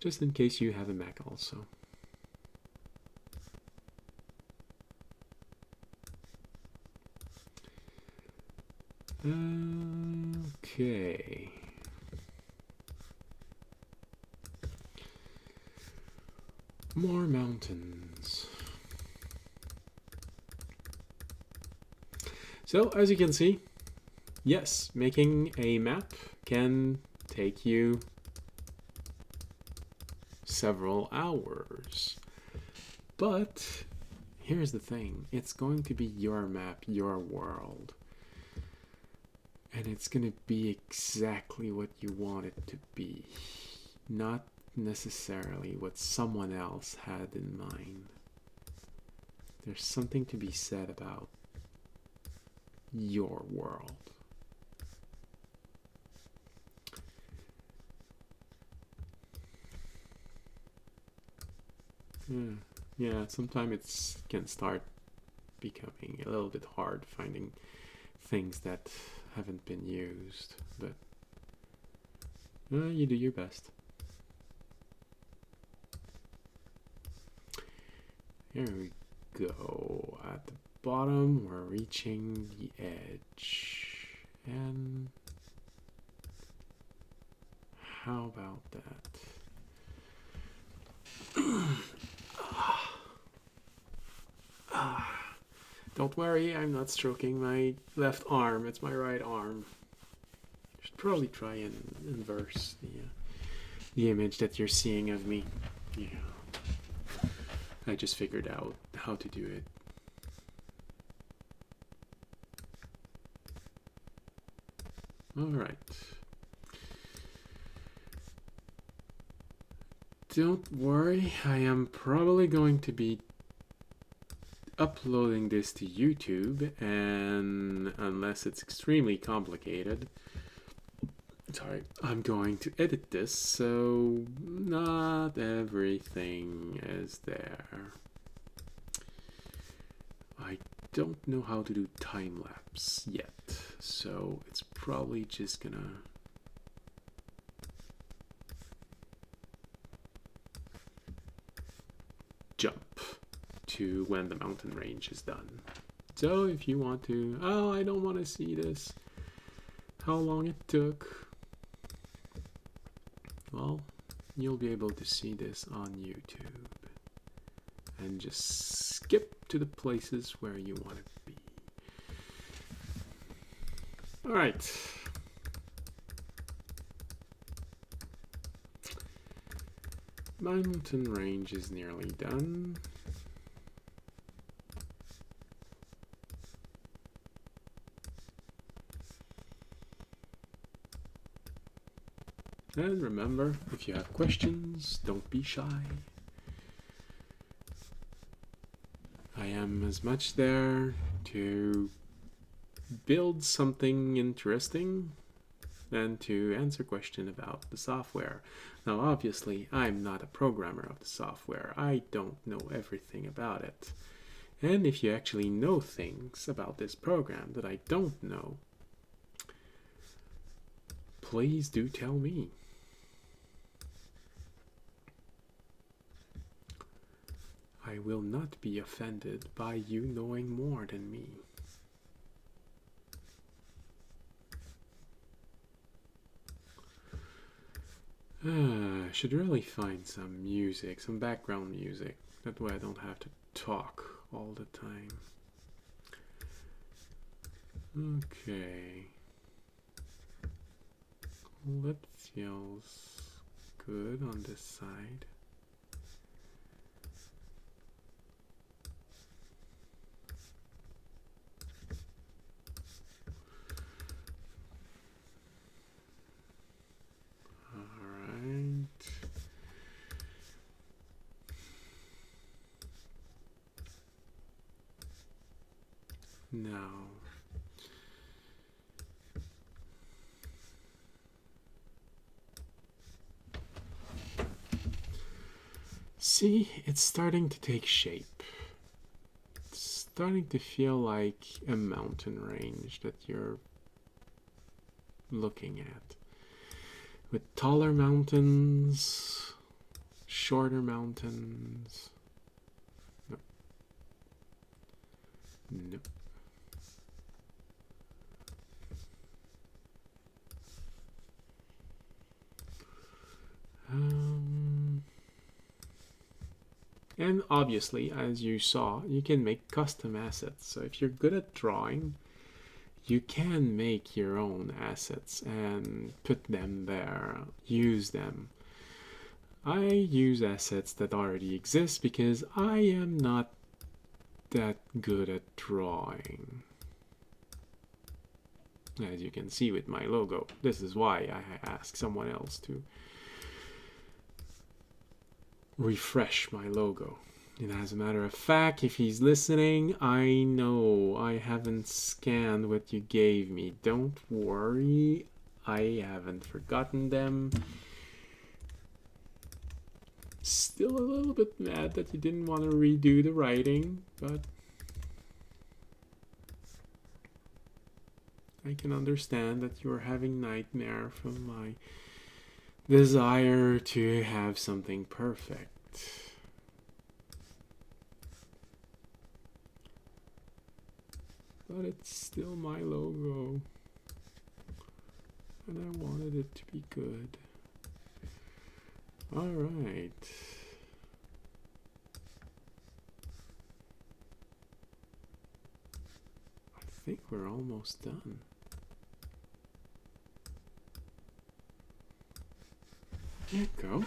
Just in case you have a Mac also. Okay. More mountains. So, as you can see, yes, making a map can take you several hours. But here's the thing, it's going to be your map, your world. And it's going to be exactly what you want it to be. Not necessarily what someone else had in mind. There's something to be said about your world. Yeah, sometimes it can start becoming a little bit hard finding things that haven't been used, but you do your best. Here we go. At the bottom, we're reaching the edge. And how about that? Don't worry, I'm not stroking my left arm. It's my right arm. Should probably try and inverse the image that you're seeing of me. Yeah. I just figured out how to do it. All right. Don't worry, I am probably going to be uploading this to YouTube, and unless it's extremely complicated, sorry, I'm going to edit this, so not everything is there. I don't know how to do time-lapse yet, so it's probably just gonna jump to when the mountain range is done. So if you want to, oh, I don't want to see this, how long it took, well, you'll be able to see this on YouTube and just skip to the places where you want to be. All right. My mountain range is nearly done. And remember, if you have questions, don't be shy. I am as much there to build something interesting than to answer questions about the software. Now, obviously, I'm not a programmer of the software. I don't know everything about it. And if you actually know things about this program that I don't know, please do tell me. I will not be offended by you knowing more than me. I should really find some music, some background music. That way I don't have to talk all the time. Okay. That feels good on this side. Now, see, it's starting to take shape. It's starting to feel like a mountain range that you're looking at. With taller mountains, shorter mountains. Nope. Nope. And obviously, as you saw, you can make custom assets. So if you're good at drawing, you can make your own assets and put them there, use them. I use assets that already exist because I am not that good at drawing. As you can see with my logo, this is why I asked someone else to refresh my logo. And as a matter of fact, if he's listening, I know I haven't scanned what you gave me. Don't worry, I haven't forgotten them. Still a little bit mad that you didn't want to redo the writing, but I can understand that you're having nightmare from my desire to have something perfect. But it's still my logo, and I wanted it to be good. All right. I think we're almost done. There you go.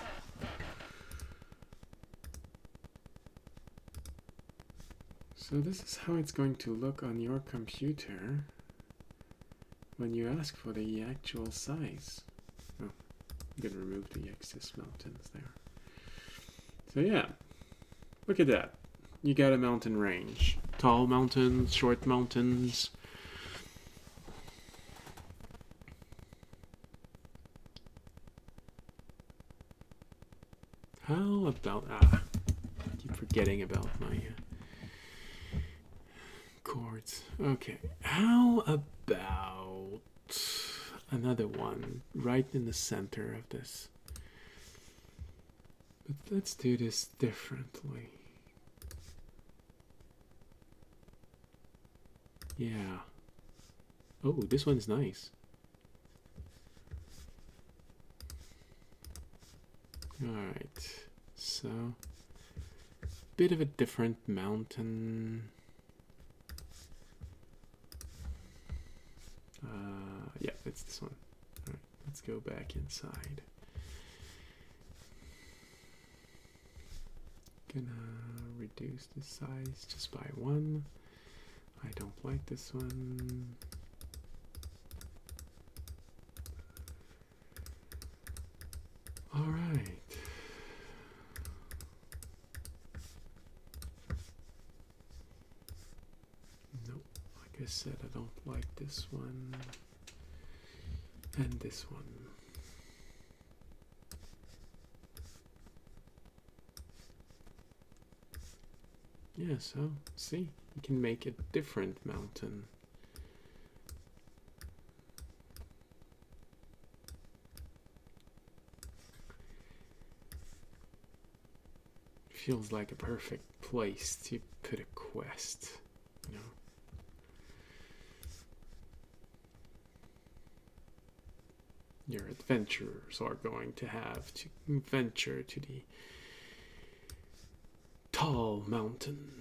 So this is how it's going to look on your computer when you ask for the actual size. Oh, I'm going to remove the excess mountains there. So yeah, look at that. You got a mountain range. Tall mountains, short mountains. How about... I keep forgetting about my chords. Okay, how about another one right in the center of this? But let's do this differently. Yeah. Oh, this one's nice. Alright, so bit of a different mountain. Yeah, it's this one. Alright, let's go back inside. Gonna reduce the size just by 1. I don't like this one. All right. Nope. Like I said, I don't like this one. And this one. Yeah, so, see, you can make a different mountain. Feels like a perfect place to put a quest, you know. Your adventurers are going to have to venture to the tall mountain.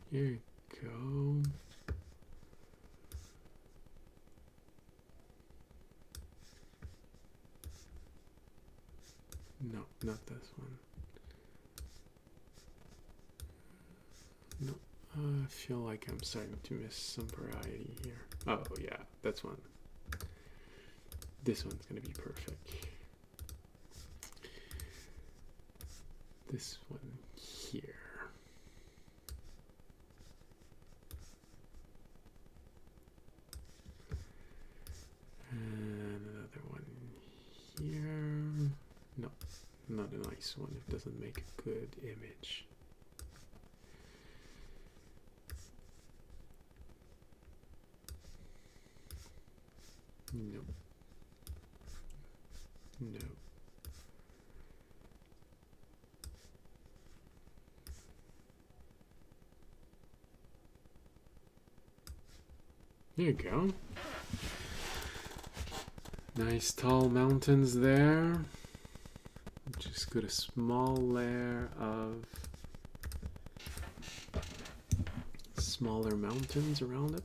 Here you go. No, not this one. No, I feel like I'm starting to miss some variety here. Oh yeah, that's one. This one's gonna be perfect. This one here. And another one here. No, not a nice one. It doesn't make a good image. No. No. There you go. Nice tall mountains there. Just got a small layer of smaller mountains around it.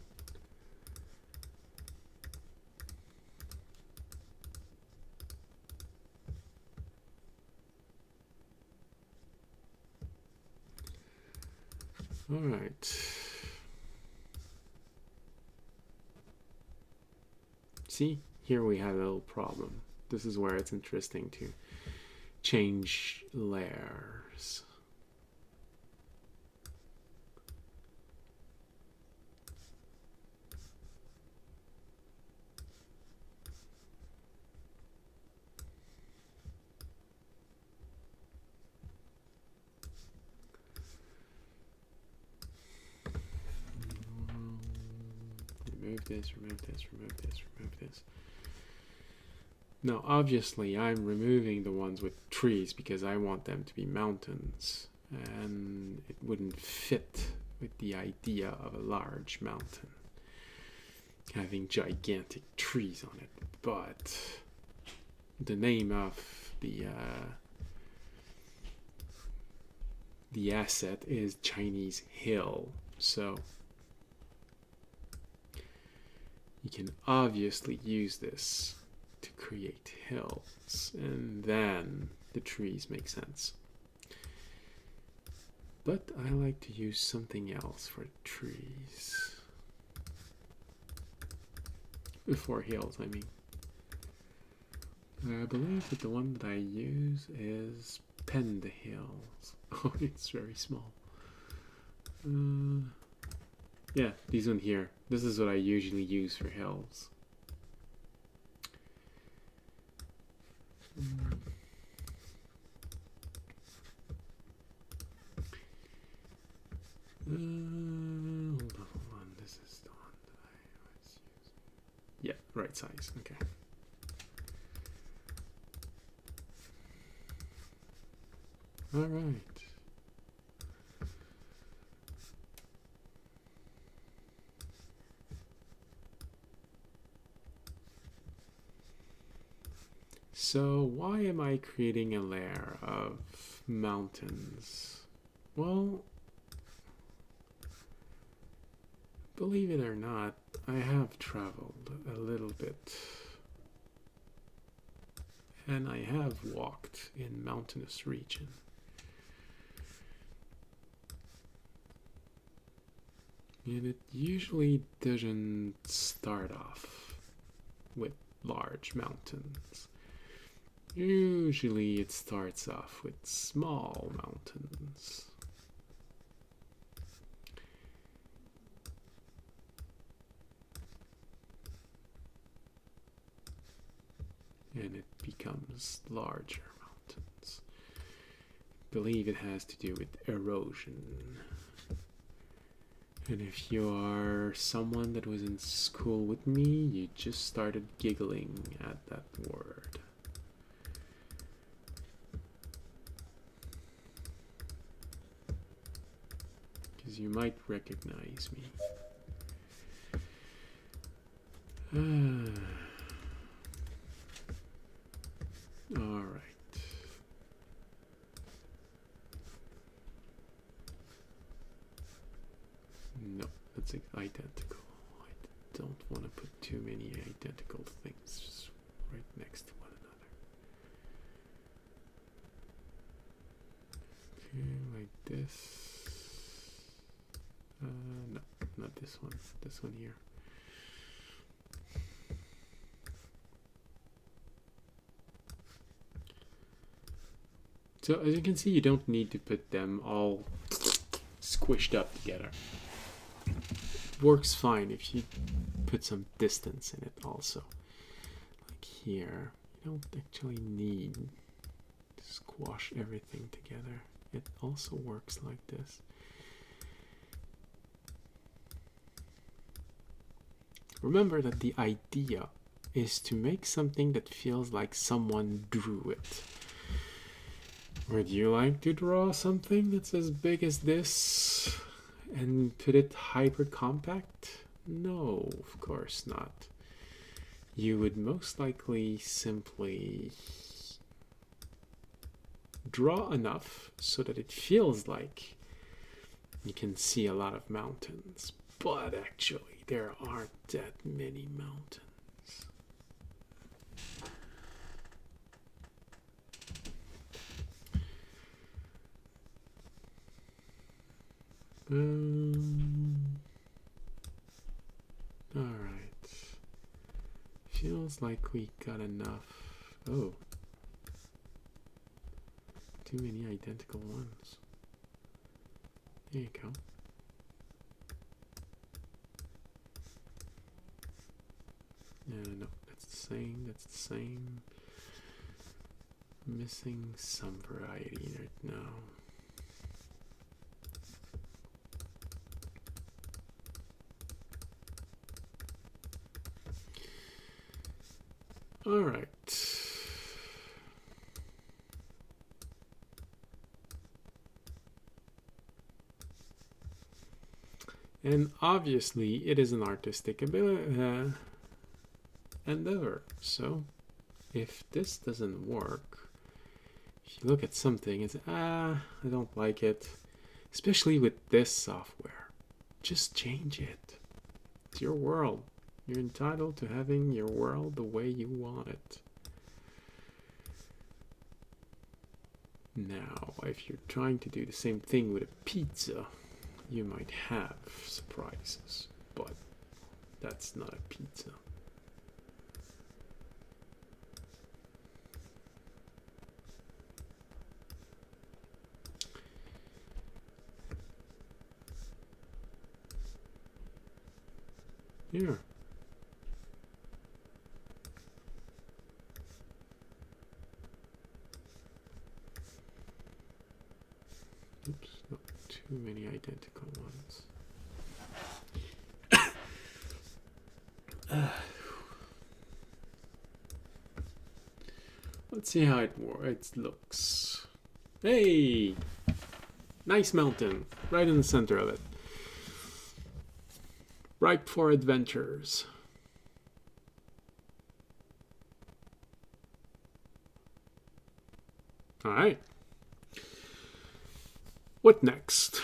All right. See, here we have a little problem. This is where it's interesting to change layers. Remove this, remove this, remove this, remove this. Now, obviously, I'm removing the ones with trees because I want them to be mountains, and it wouldn't fit with the idea of a large mountain having gigantic trees on it. But the name of the asset is Chinese hill, so you can obviously use this to create hills, and then the trees make sense. But I like to use something else for trees. For hills, I mean. I believe that the one that I use is Pend Hills. Oh, it's very small. Yeah, these one here. This is what I usually use for hills. Hold on. This is the one that I was using. Yeah, right size. Okay. All right. So why am I creating a layer of mountains? Well, believe it or not, I have traveled a little bit. And I have walked in mountainous region. And it usually doesn't start off with large mountains. Usually it starts off with small mountains. And it becomes larger mountains. I believe it has to do with erosion. And if you are someone that was in school with me, you just started giggling at that word. Because you might recognize me. All right. No, that's identical. I don't want to put too many identical things just right next to one another. Okay, like this. No, not this one. This one here. So as you can see, you don't need to put them all squished up together. It works fine if you put some distance in it also. Like here, you don't actually need to squash everything together. It also works like this. Remember that the idea is to make something that feels like someone drew it. Would you like to draw something that's as big as this and put it hyper compact? No, of course not. You would most likely simply draw enough so that it feels like you can see a lot of mountains, but actually there aren't that many mountains. All right. Feels like we got enough. Oh. Too many identical ones. There you go. No, that's the same. That's the same. Missing some variety right now. All right. And obviously it is an artistic endeavor, so if this doesn't work, if you look at something and say, I don't like it, especially with this software, just change it. It's your world. You're entitled to having your world the way you want it. Now, if you're trying to do the same thing with a pizza, you might have surprises, but that's not a pizza. Here. Oops, not too many identical ones. Let's see how it looks. Hey! Nice mountain, right in the center of it. Ripe for adventures. All right. What next?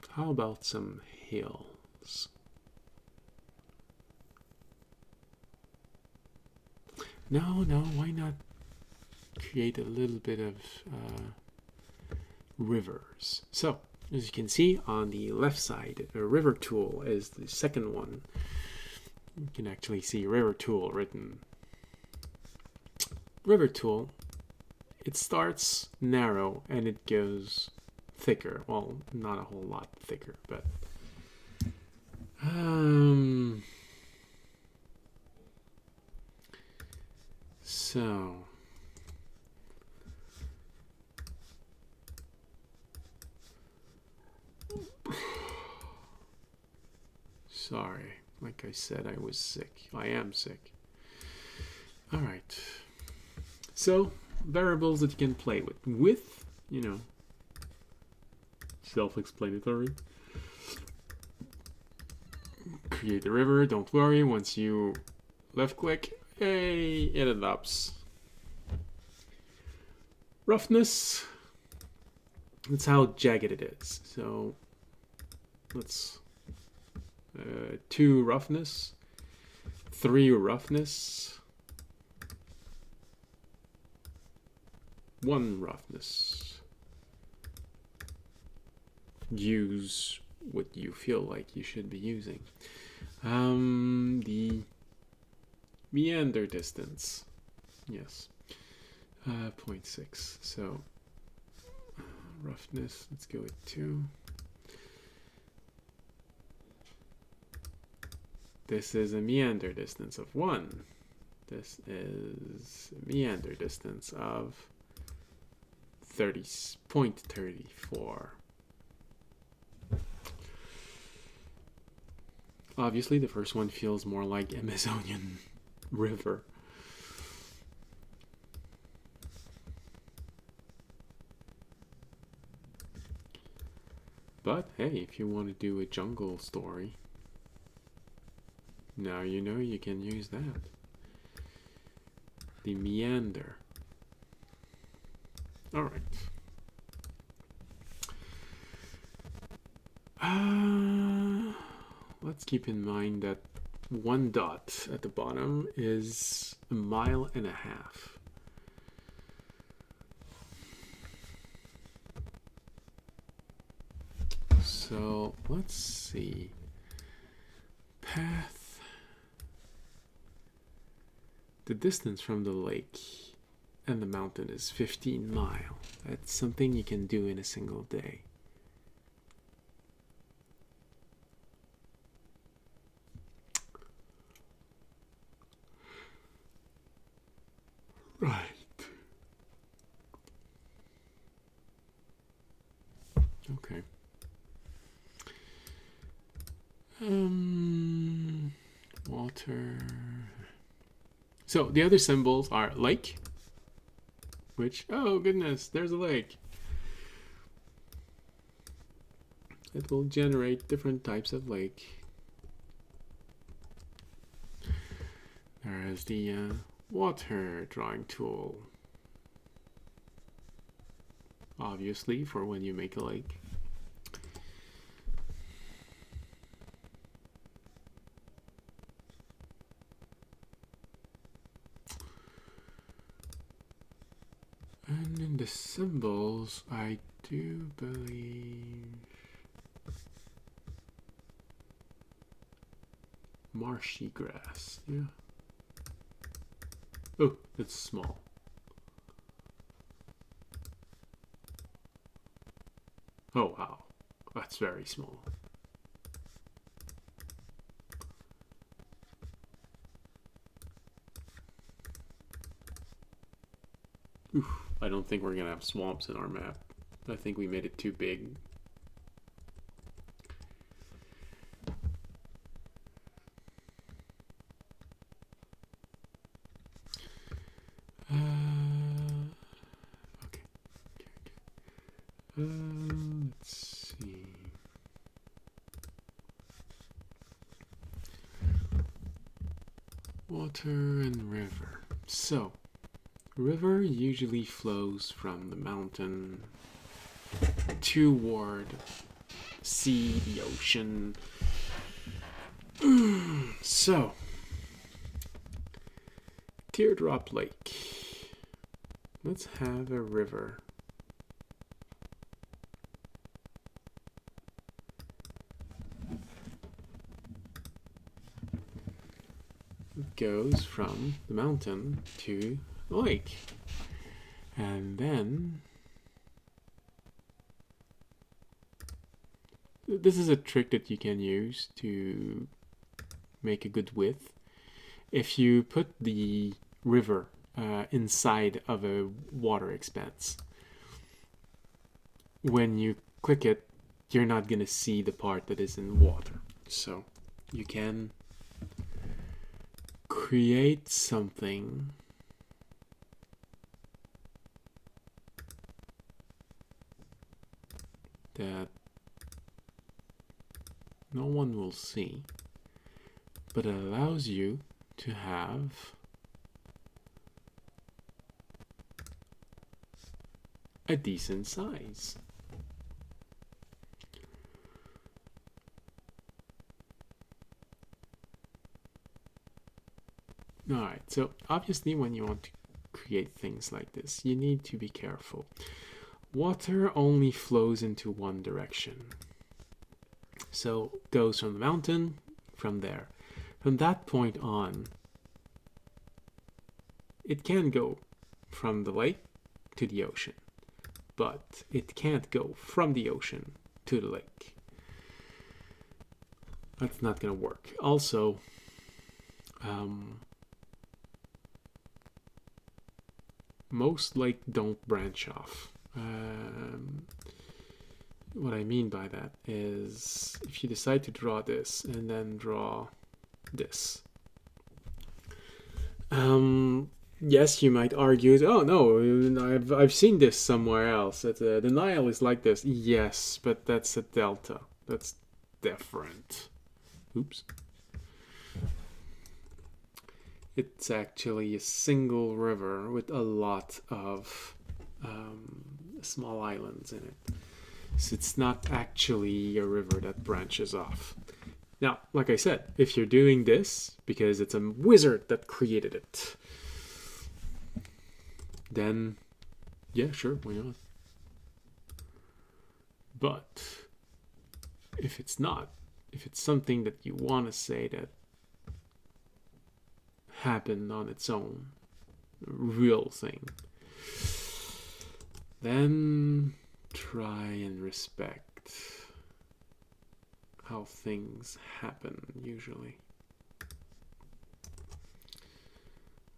How about some hills? No, why not create a little bit of rivers? So, as you can see on the left side, a river tool is the second one. You can actually see river tool written. River tool, it starts narrow and it goes thicker. Well, not a whole lot thicker, but so sorry, like I said, I was sick. I am sick. All right. So variables that you can play with, you know, self-explanatory. Create a river. Don't worry. Once you left click, hey, it adopts. Roughness. That's how jagged it is. So let's 2 roughness, 3 roughness, 1 roughness. Use what you feel like you should be using. The meander distance, yes, 0.6. So roughness, let's go with 2. This is a meander distance of 1. This is a meander distance of 0.34. Obviously, the first one feels more like Amazonian river. But hey, if you want to do a jungle story, now you know you can use that. The meander. All right. Let's keep in mind that 1 dot at the bottom is 1.5 miles. So let's see. Path. The distance from the lake and the mountain is 15 miles. That's something you can do in a single day. Right. Okay. Water. So the other symbols are lake, which, oh goodness, there's a lake. it will generate different types of lake. There is the water drawing tool, obviously for when you make a lake. And in the symbols, I do believe marshy grass, yeah. Oh, it's small. Oh wow, that's very small. Oof, I don't think we're gonna have swamps in our map. I think we made it too big. Okay. Let's see. Water and river. So, river usually flows from the mountain toward sea, the ocean. So, Teardrop Lake. Let's have a river. It goes from the mountain to the lake. And then this is a trick that you can use to make a good width. If you put the river inside of a water expanse, when you click it, you're not going to see the part that is in water. So you can create something that no one will see, but it allows you to have a decent size. Alright, so obviously when you want to create things like this, you need to be careful. Water only flows into one direction. So it goes from the mountain, from there. From that point on, it can go from the lake to the ocean, but it can't go from the ocean to the lake. That's not going to work. Also, most lakes don't branch off. What I mean by that is if you decide to draw this and then draw this, yes, you might argue, oh no, I've seen this somewhere else. The Nile is like this. Yes, but that's a delta. That's different. Oops. It's actually a single river with a lot of small islands in it. So it's not actually a river that branches off. Now, like I said, if you're doing this because it's a wizard that created it, then yeah, sure, why not? But if it's not, if it's something that you want to say that happened on its own, a real thing, then try and respect how things happen usually.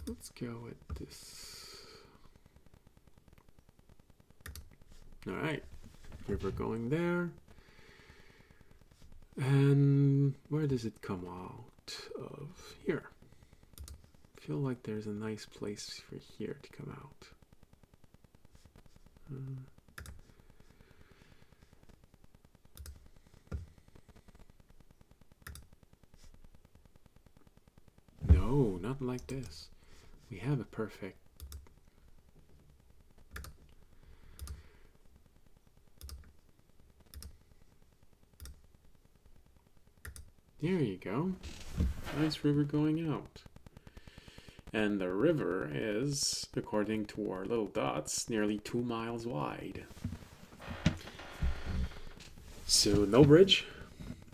Let's go with this. Alright, river going there. And where does it come out of? Here. I feel like there's a nice place for here to come out. not like this. We have a perfect. There you go. Nice river going out. And the river is, according to our little dots, nearly 2 miles wide. So no bridge,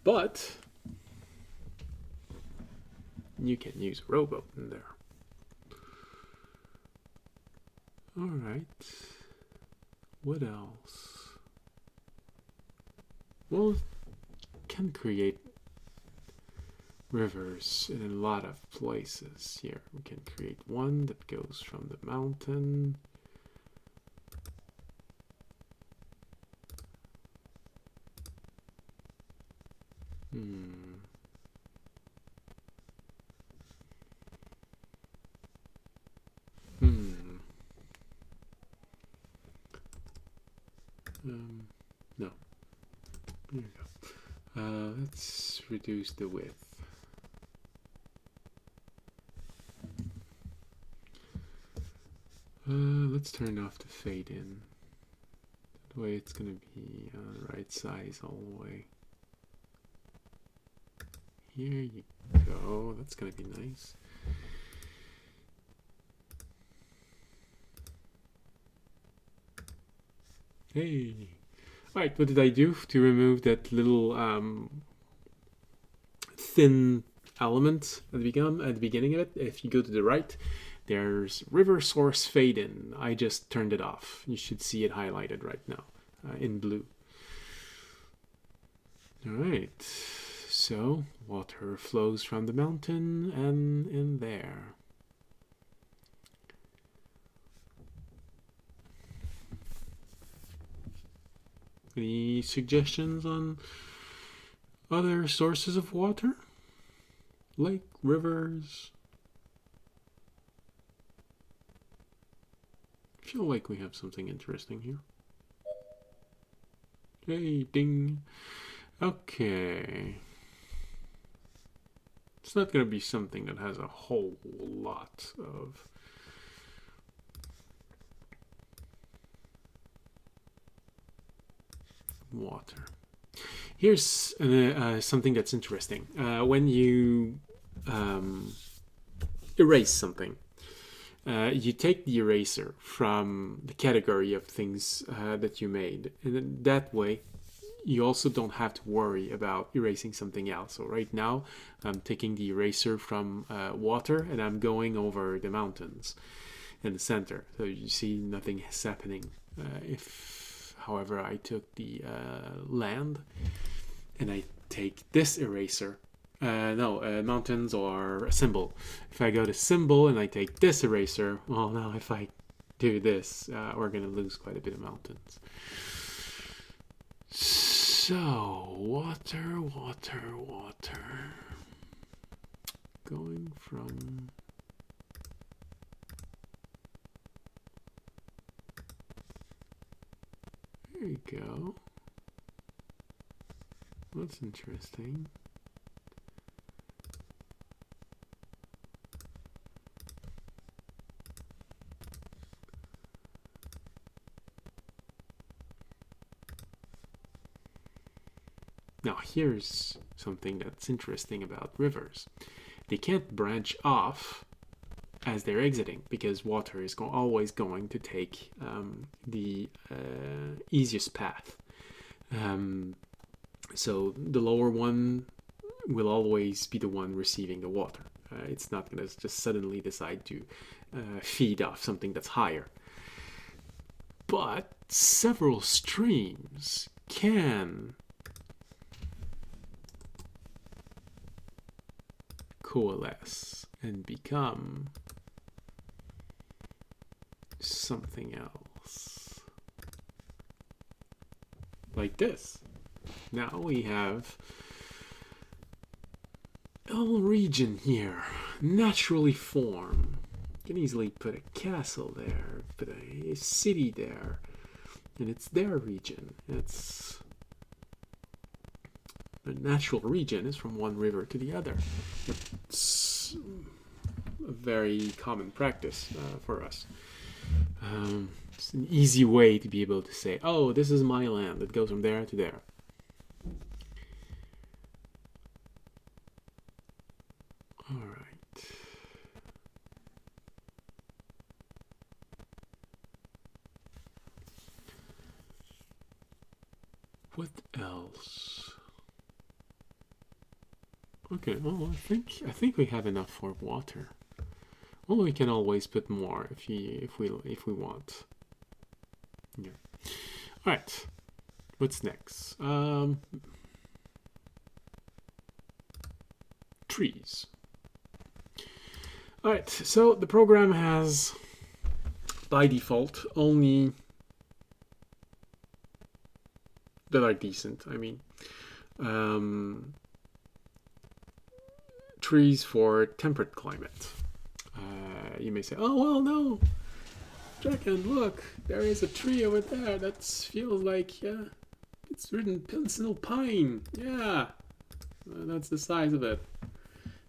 but you can use a rowboat in there. Alright. What else? Well, can create rivers in a lot of places here. We can create one that goes from the mountain. No. There you go. Let's reduce the width. Let's turn off the fade in. That way it's going to be the right size all the way. Here you go. That's going to be nice. Hey! Alright, what did I do to remove that little thin element at the beginning of it? If you go to the right, there's river source fade in. I just turned it off. You should see it highlighted right now in blue. Alright, so water flows from the mountain and in there. Any suggestions on other sources of water? Lake, rivers? I feel like we have something interesting here. Hey, ding. Okay. It's not going to be something that has a whole lot of water. Here's something that's interesting. When you erase something, you take the eraser from the category of things that you made, and then that way you also don't have to worry about erasing something else. So right now I'm taking the eraser from water and I'm going over the mountains in the center, so you see nothing is happening. However, I took the land and I take this eraser. Mountains or a symbol. If I go to symbol and I take this eraser, well, now if I do this, we're going to lose quite a bit of mountains. So, water. Going from... There you go. That's interesting. Now here's something that's interesting about rivers. They can't branch off as they're exiting because water is always going to take the easiest path. So the lower one will always be the one receiving the water. It's not going to just suddenly decide to feed off something that's higher. But several streams can coalesce and become something else. Like this. Now we have a whole region here, naturally formed. You can easily put a castle there, put a city there, and it's their region. It's a natural region is from one river to the other. It's a very common practice for us. It's an easy way to be able to say, oh, this is my land. It goes from there to there. All right. What else? Okay, well, I think we have enough for water. Well, we can always put more if we want. Yeah. All right. What's next? Trees. All right. So the program has, by default, only that are decent. I mean, trees for temperate climate. You may say, oh, well, no. Draken, look, there is a tree over there that feels like, yeah, it's written pencil pine. Yeah, that's the size of it.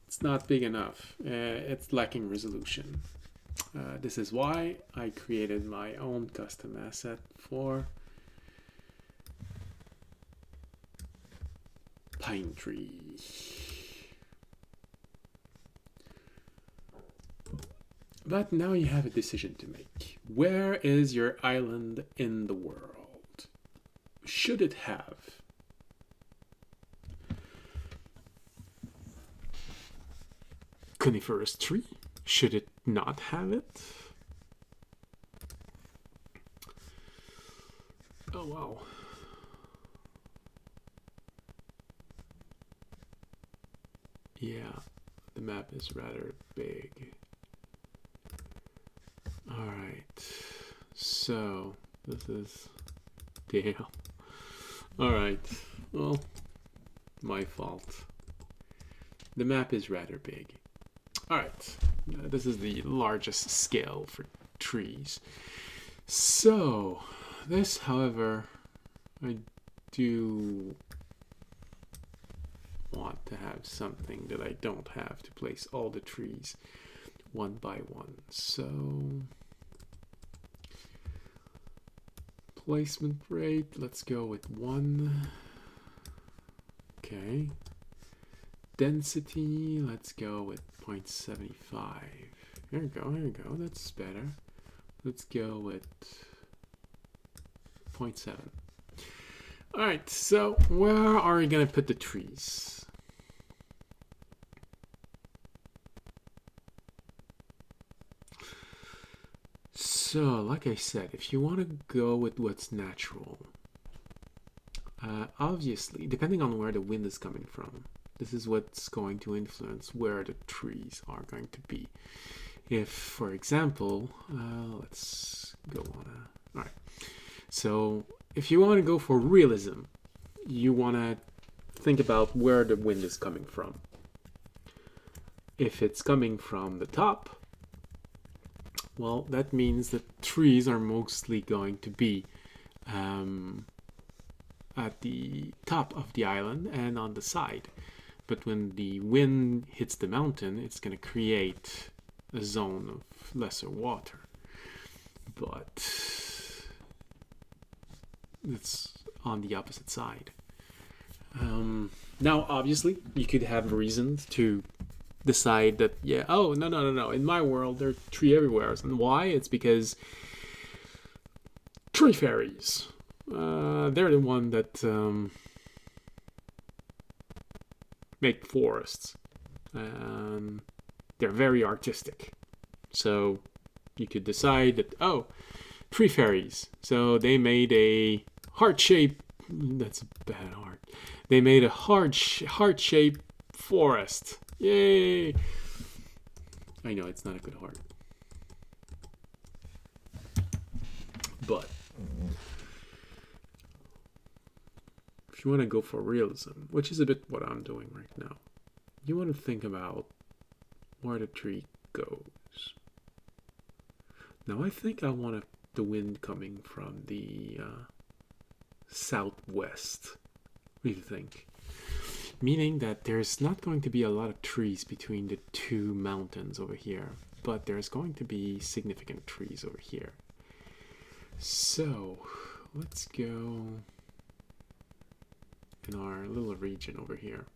It's not big enough. It's lacking resolution. This is why I created my own custom asset for pine tree. But now you have a decision to make. Where is your island in the world? Should it have coniferous tree? Should it not have it? Oh wow. Yeah, the map is rather big. Alright, so this is, damn. Alright, well, my fault. The map is rather big. Alright, this is the largest scale for trees. So, this, however, I do want to have something that I don't have to place all the trees one by one. So placement rate, let's go with 1. Okay. Density, let's go with 0.75. Here we go, that's better. Let's go with 0.7. Alright, so where are we gonna put the trees? So, like I said, if you want to go with what's natural, obviously, depending on where the wind is coming from, this is what's going to influence where the trees are going to be. If, for example, let's go on a... Alright, so if you want to go for realism, you want to think about where the wind is coming from. If it's coming from the top, well, that means that trees are mostly going to be at the top of the island and on the side. But when the wind hits the mountain, it's going to create a zone of lesser water. But it's on the opposite side. Now, obviously, you could have reasons to decide that, yeah, oh, no, in my world there's tree everywhere. And why? It's because tree fairies, they're the one that make forests. They're very artistic. So you could decide that, oh, tree fairies, so they made a heart-shaped, that's a bad heart, they made a heart-shaped forest. Yay! I know it's not a good heart. But if you want to go for realism, which is a bit what I'm doing right now, you want to think about where the tree goes. Now I think I want the wind coming from the southwest. What do you think? Meaning that there's not going to be a lot of trees between the two mountains over here, but there's going to be significant trees over here. So let's go in our little region over here.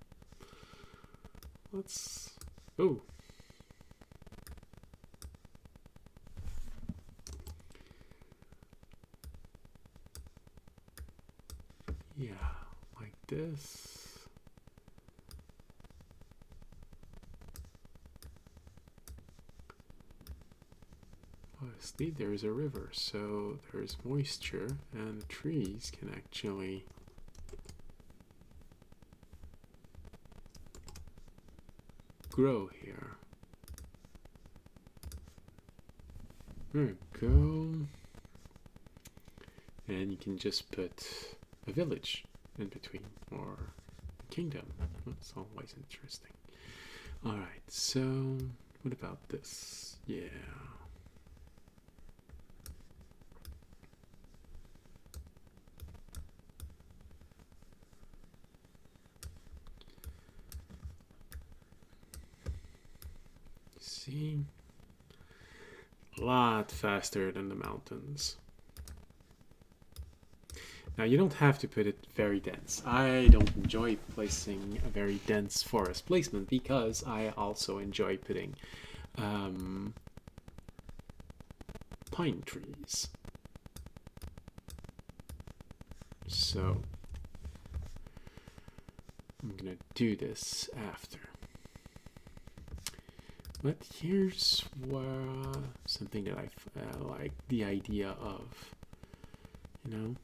Let's, oh. Yeah, like this. Obviously, there's a river, so there's moisture, and the trees can actually grow here. There we go. And you can just put a village in between, or a kingdom. That's always interesting. Alright, so what about this? Yeah. See? A lot faster than the mountains. Now you don't have to put it very dense. I don't enjoy placing a very dense forest placement because I also enjoy putting pine trees. So I'm gonna do this after. But here's where something that I like the idea of, you know,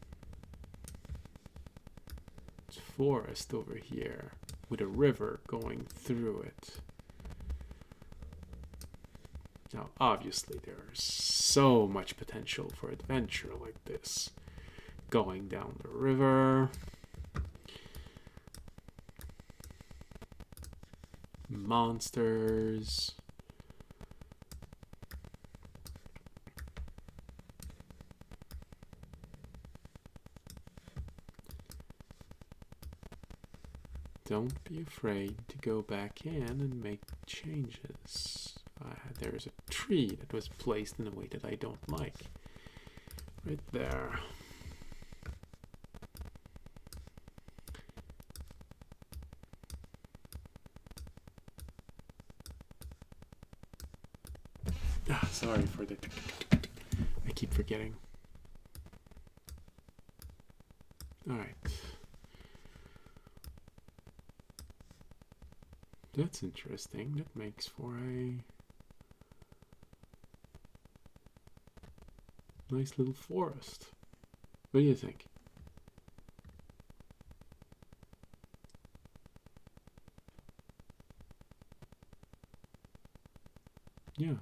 it's forest over here with a river going through it. Now, obviously, there's so much potential for adventure like this. Going down the river. Monsters. Don't be afraid to go back in and make changes. There's a tree that was placed in a way that I don't like. Right there. Sorry for the... I keep forgetting. Alright. That's interesting. That makes for a nice little forest. What do you think? Yeah.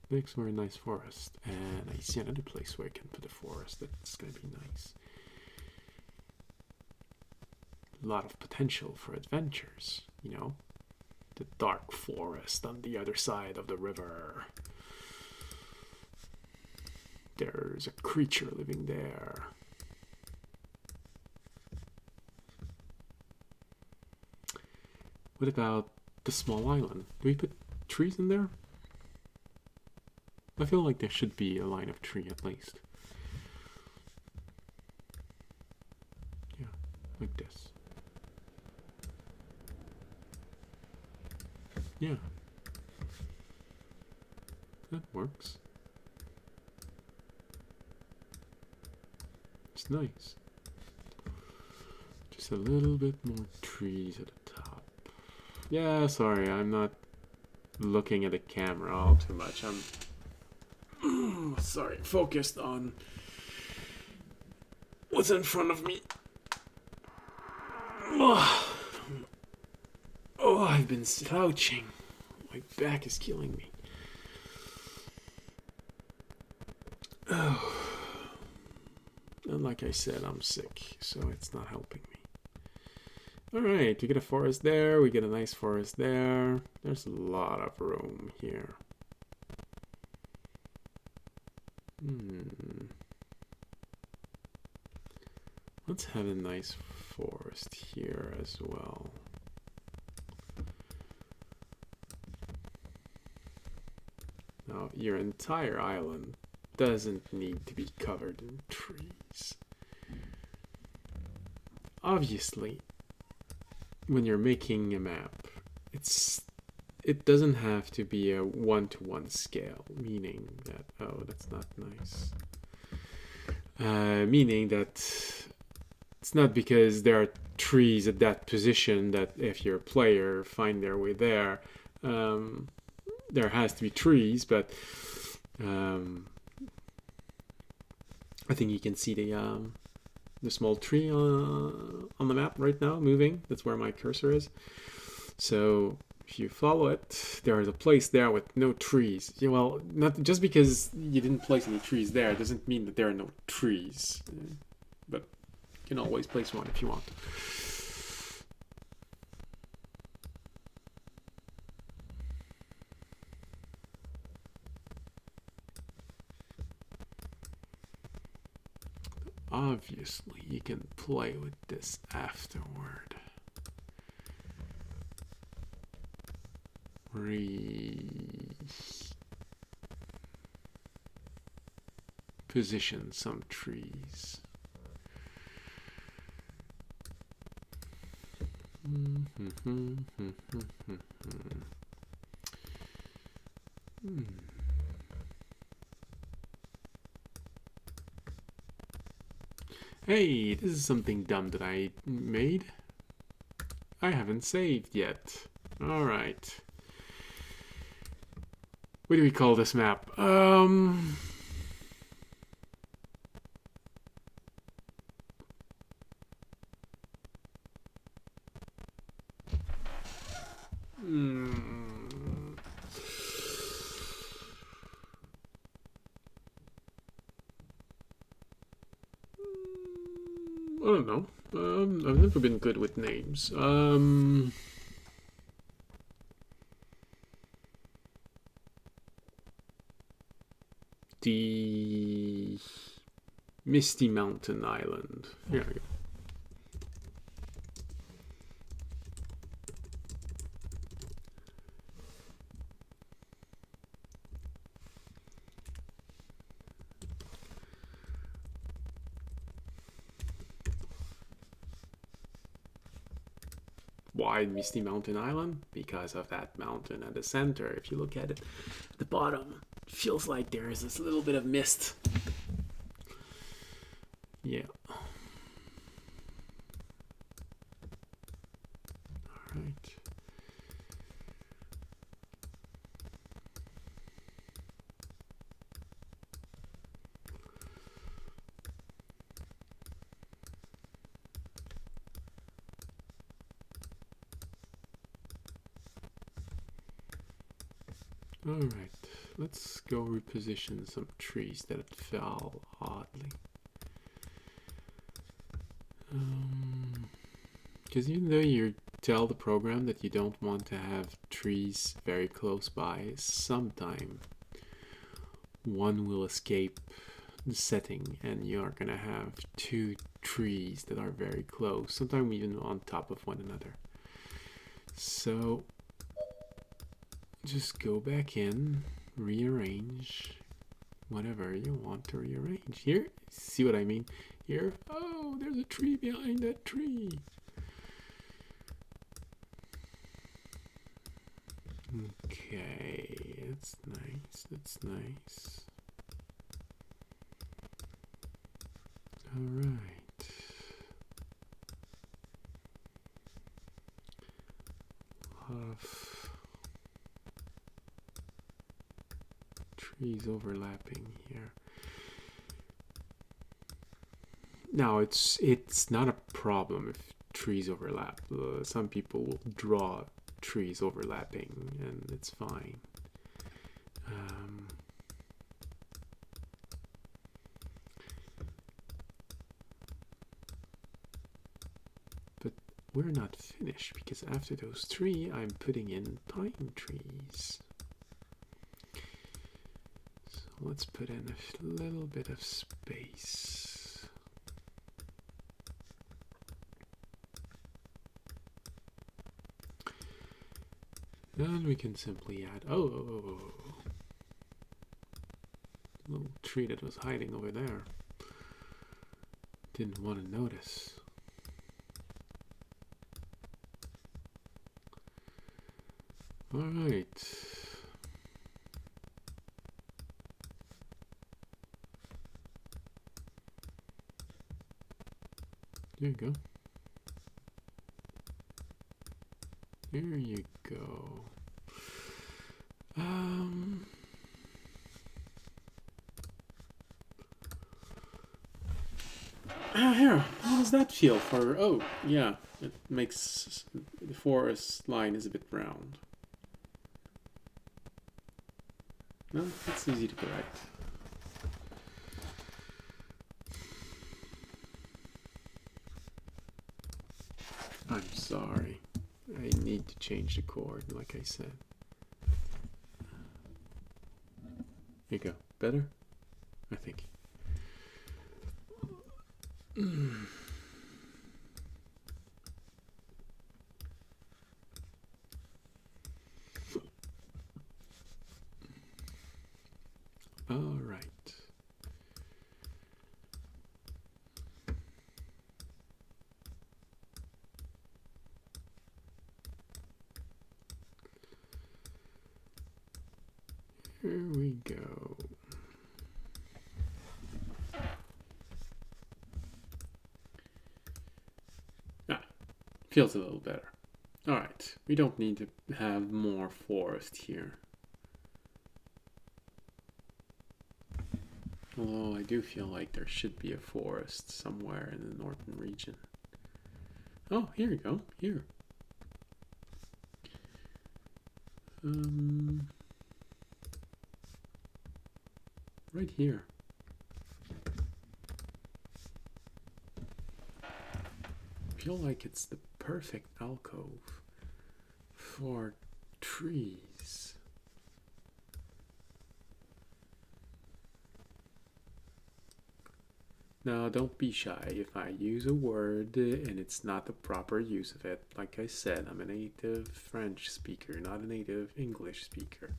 Makes for a nice forest. And I see another place where I can put a forest that's going to be nice. A lot of potential for adventures, you know. The dark forest on the other side of the river. There's a creature living there. What about the small island? Do we put trees in there? I feel like there should be a line of tree at least. Yeah, like this. Yeah. That works. It's nice. Just a little bit more trees at the top. Yeah, sorry, I'm not looking at the camera all too much. I'm sorry, focused on what's in front of me. Oh, I've been slouching. My back is killing me. Oh. And like I said, I'm sick, so it's not helping me. Alright, we get a forest there, we get a nice forest there. There's a lot of room here. Let's have a nice forest here as well. Now, your entire island doesn't need to be covered in trees. Obviously, when you're making a map, it doesn't have to be a one-to-one scale, meaning that, oh, that's not nice. Meaning that it's not because there are trees at that position that if your player find their way there, there has to be trees, but I think you can see the small tree on the map right now moving. That's where my cursor is. So if you follow it, there is a place there with no trees. Yeah, well, not just because you didn't place any trees there doesn't mean that there are no trees. But you can always place one if you want. Obviously, you can play with this afterward. Reposition some trees. Hey, this is something dumb that I made. I haven't saved yet. Alright. What do we call this map? I don't know. I've never been good with names. The Misty Mountain Island. Here we go. Why Misty Mountain Island? Because of that mountain at the center. If you look at it at the bottom, it feels like there is this little bit of mist. Yeah. Alright. Alright, let's go reposition some trees that fell oddly. Because even though you tell the program that you don't want to have trees very close by, sometime one will escape the setting and you're gonna have two trees that are very close, sometimes even on top of one another. So just go back in, rearrange whatever you want to rearrange. Here, see what I mean? Here, oh, there's a tree behind that tree. Okay, that's nice, that's nice. Alright. Trees overlapping here. Now it's not a problem if trees overlap. Some people will draw trees overlapping and it's fine. But we're not finished because after those three I'm putting in pine trees. Let's put in a little bit of space. And we can simply add, little tree that was hiding over there. Didn't want to notice. All right. There you go. There you go. Here, how does that feel for, oh, yeah, it makes the forest line is a bit round. No, it's easy to correct. I'm sorry. I need to change the chord, like I said. There you go. Better? I think. All right. Here we go. Feels a little better. All right, we don't need to have more forest here. Although I do feel like there should be a forest somewhere in the northern region. Oh, here you go. Here. Right here. I feel like it's the perfect alcove for trees. Now, don't be shy if I use a word and it's not the proper use of it. Like I said, I'm a native French speaker, not a native English speaker.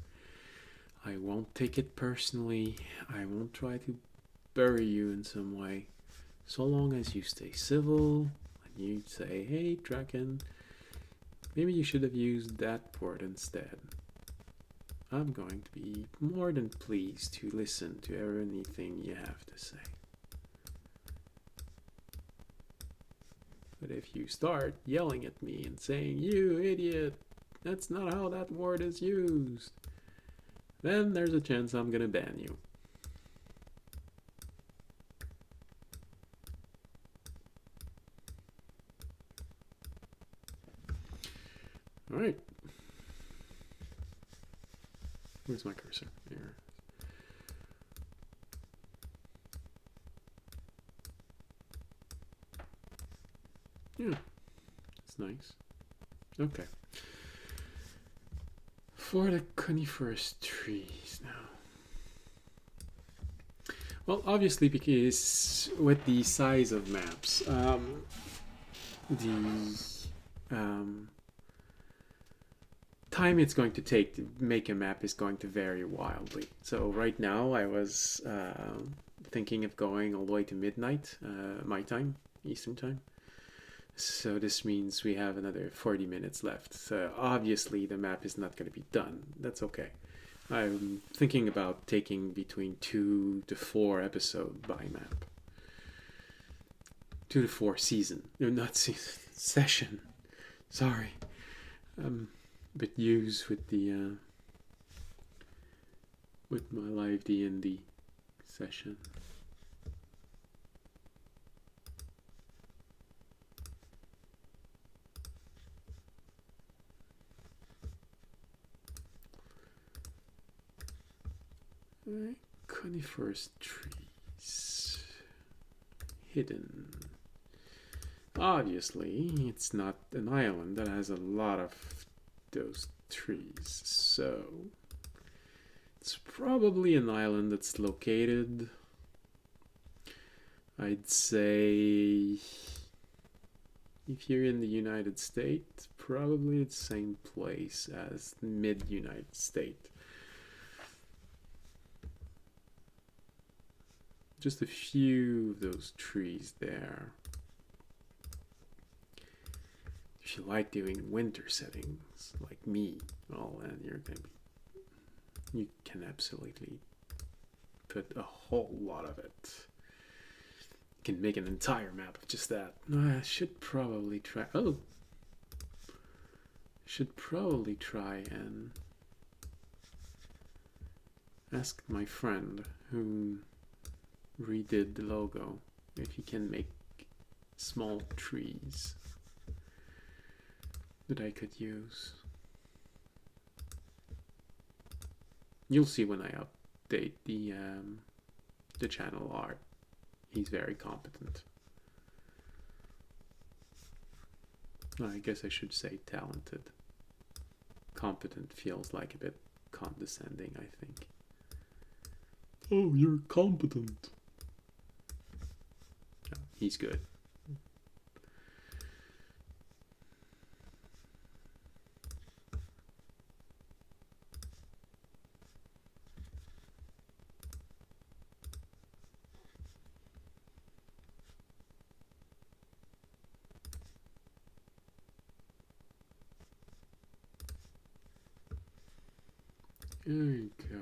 I won't take it personally. I won't try to bury you in some way. So long as you stay civil and you say, hey, Draken, maybe you should have used that word instead. I'm going to be more than pleased to listen to anything you have to say. But if you start yelling at me and saying, you idiot, that's not how that word is used, then there's a chance I'm gonna ban you. Alright. Where's my cursor? There. Yeah, that's nice. Okay. For the coniferous trees now. Well, obviously, because with the size of maps, time it's going to take to make a map is going to vary wildly. So right now, I was thinking of going all the way to midnight, my time, Eastern time. So this means we have another 40 minutes left. So obviously the map is not going to be done. That's okay. I'm thinking about taking between 2 to 4 episodes by map. 2 to 4 season. No, not season. Session. Sorry. A bit used with the with my live D&D session. Coniferous trees. Hidden. Obviously, it's not an island that has a lot of those trees, so it's probably an island that's located, I'd say, If you're in the United States, probably the same place as mid-United States. Just a few of those trees there. If you like doing winter settings, like me, well, then you can absolutely put a whole lot of it. You can make an entire map of just that. I should probably try. Should probably try and ask my friend who redid the logo if he can make small trees that I could use. You'll see when I update the channel art. He's very competent. I guess I should say talented. Competent feels like a bit condescending, I think. Oh, you're competent. No, he's good. There you go.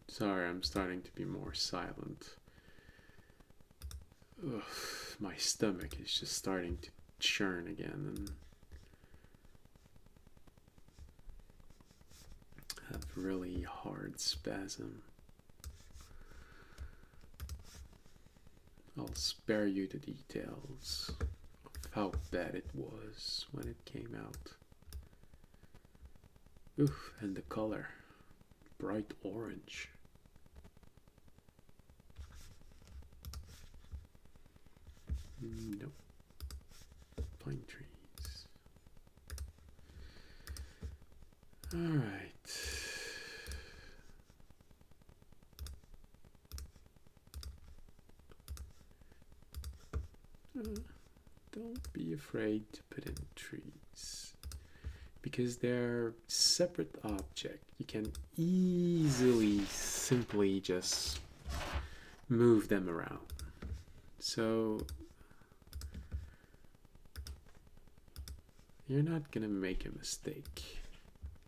Sorry, I'm starting to be more silent. Ugh, my stomach is just starting to churn again and have really hard spasm. I'll spare you the details of how bad it was when it came out. Oof, and the color. Bright orange. Nope. Pine trees. All right. Don't be afraid to put in trees, because they're separate objects. You can easily, simply just move them around. So you're not gonna make a mistake.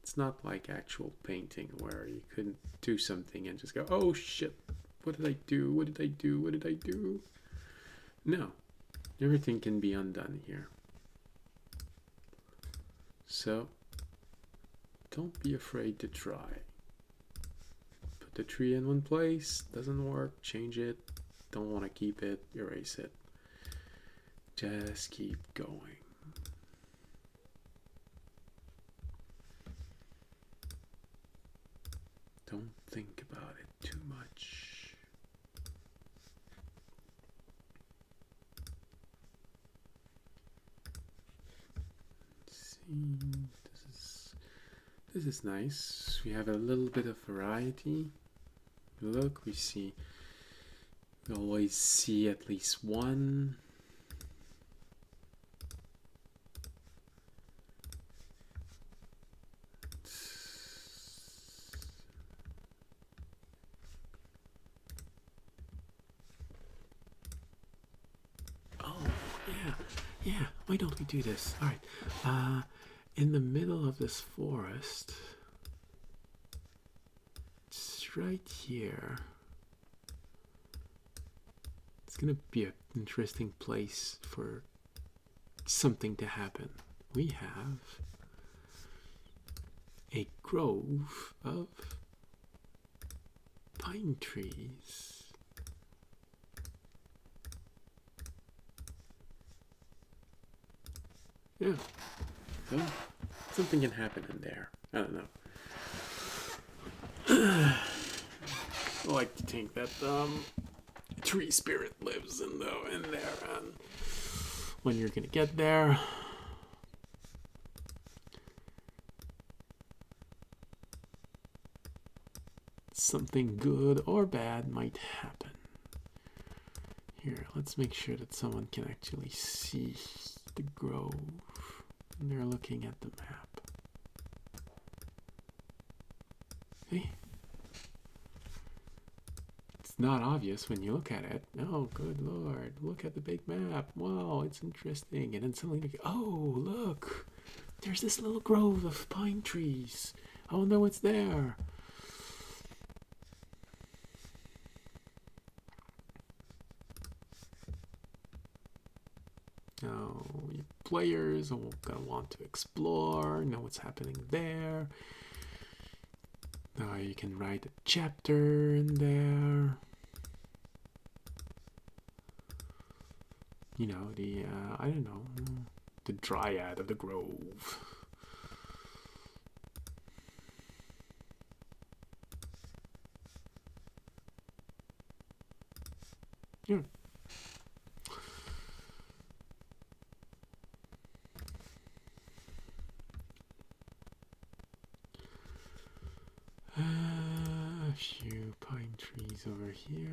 It's not like actual painting where you couldn't do something and just go, oh shit, what did I do? What did I do? What did I do? No, everything can be undone here. So don't be afraid to try. Put the tree in one place, doesn't work, change it. Don't want to keep it, erase it. Just keep going. Don't think about it too much. Let's see. This is nice. We have a little bit of variety. Look, we always see at least one. Oh, yeah. Why don't we do this? All right. In the middle of this forest, it's right here. It's gonna be an interesting place for something to happen. We have a grove of pine trees. Yeah. So, something can happen in there. I don't know. I like to think that tree spirit lives in there, and when you're gonna get there, something good or bad might happen. Here, let's make sure that someone can actually see the grove. And they're looking at the map. See? It's not obvious when you look at it. Oh, good lord. Look at the big map. Wow, it's interesting. And then suddenly, oh, look. There's this little grove of pine trees. I wonder what's there. Now, your players are gonna want to explore, know what's happening there. Now you can write a chapter in there. You know, the, I don't know, the dryad of the grove. Yeah. A few pine trees over here.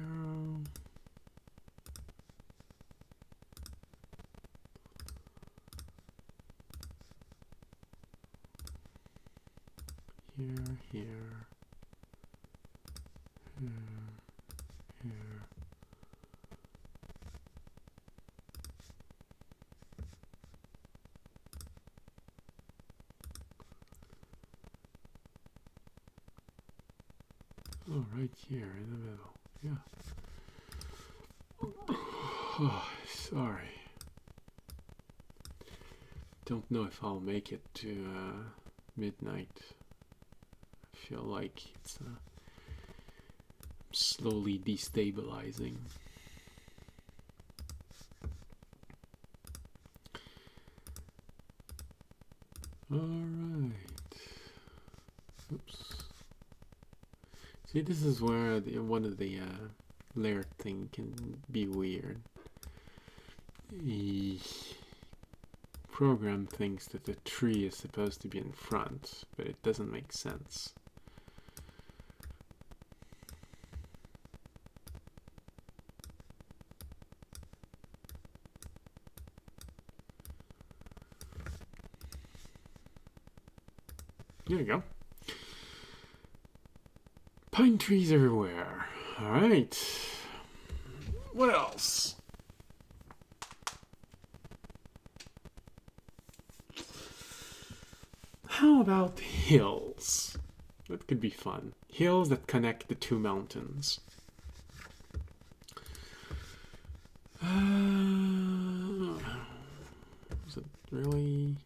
Here, here, here. Oh, right here in the middle. Yeah. Oh, sorry. Don't know if I'll make it to midnight. I feel like it's slowly destabilizing. All right. Oops. See, this is where one of the layer thing can be weird. The program thinks that the tree is supposed to be in front, but it doesn't make sense. There you go. Pine trees everywhere. All right. What else? How about hills? That could be fun. Hills that connect the two mountains. Is it really?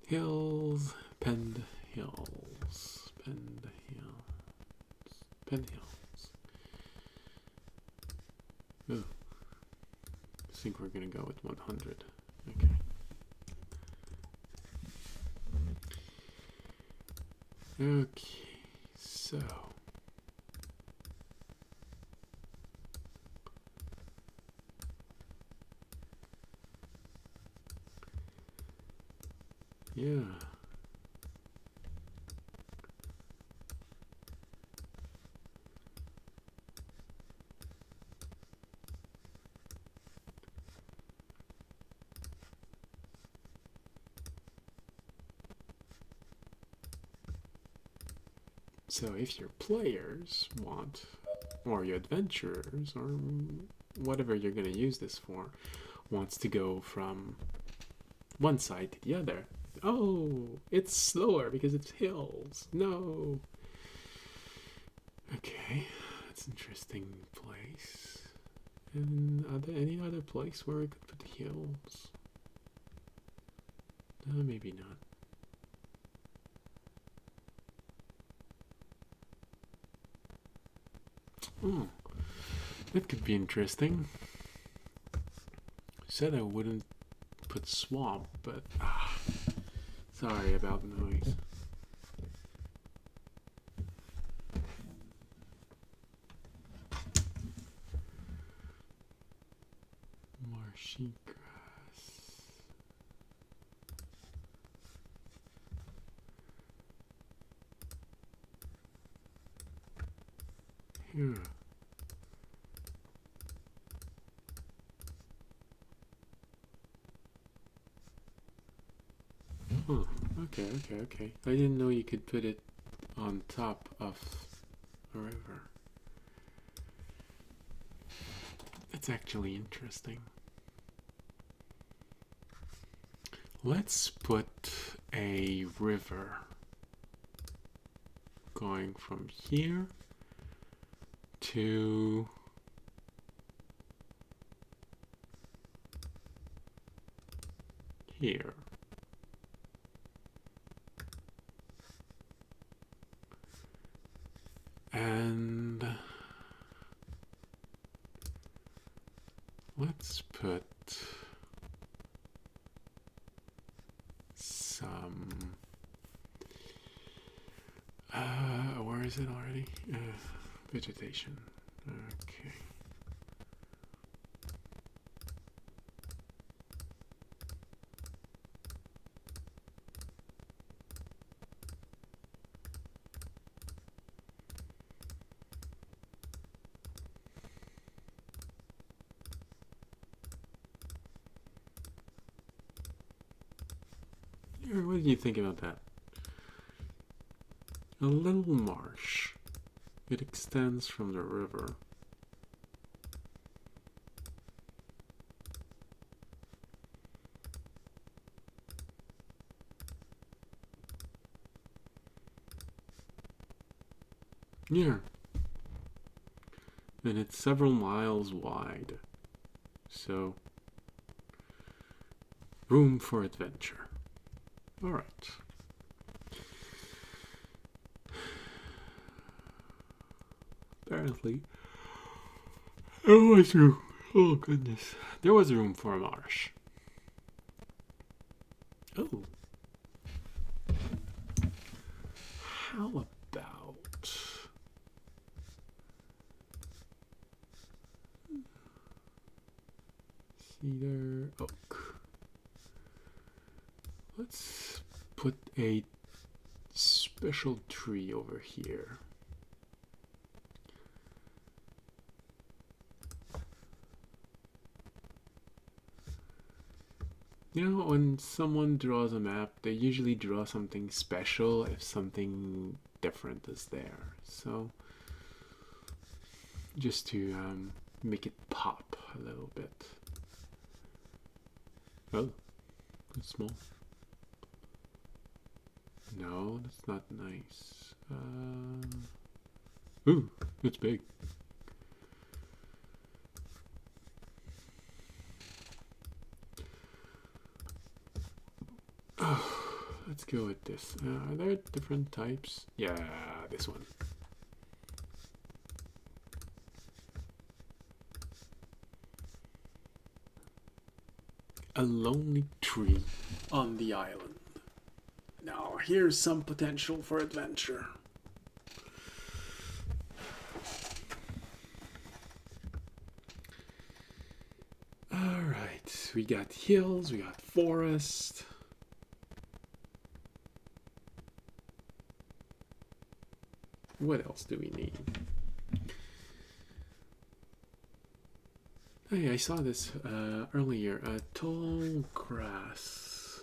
Hills, Pend Hills, Pend Hills, Pend Hills. Oh, I think we're gonna go with 100. Okay. Okay, so yeah. So if your players want, or your adventurers, or whatever you're going to use this for, wants to go from one side to the other, oh, it's slower because it's hills. No. Okay, that's an interesting place. And are there any other place where we could put the hills? No, maybe not. Oh, that could be interesting. Said I wouldn't put swamp, but sorry about noise. Marshy grass. Here. Oh, okay. I didn't know you could put it on top of a river. That's actually interesting. Let's put a river going from here to here. And let's put some where is it already? Vegetation. Okay. What do you think about that? A little marsh. It extends from the river. Yeah. And it's several miles wide. So, room for adventure. All right. Apparently, there was room. Oh goodness, there was room for a marsh. Oh, how about cedar oak? Let's put a special tree over here. You know, when someone draws a map, they usually draw something special if something different is there. So, just to make it pop a little bit. Oh, that's small. No, that's not nice. Ooh, it's big. Oh, let's go with this. Are there different types? Yeah, this one. A lonely tree on the island. Now, here's some potential for adventure. Alright, we got hills, we got forest. What else do we need? Hey, I saw this earlier. Tall grass.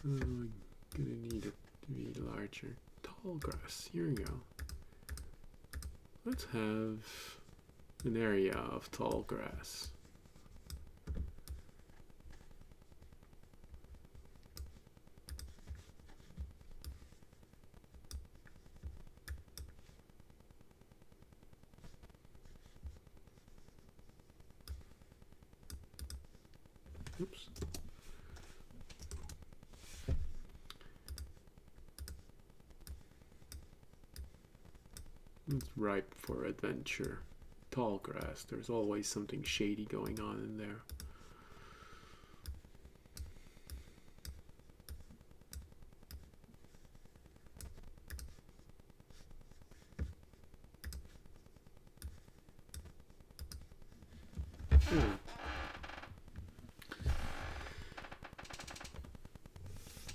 Oh, I'm gonna need it to be larger. Tall grass. Here we go. Let's have an area of tall grass. Oops. It's ripe for adventure. Tall grass. There's always something shady going on in there.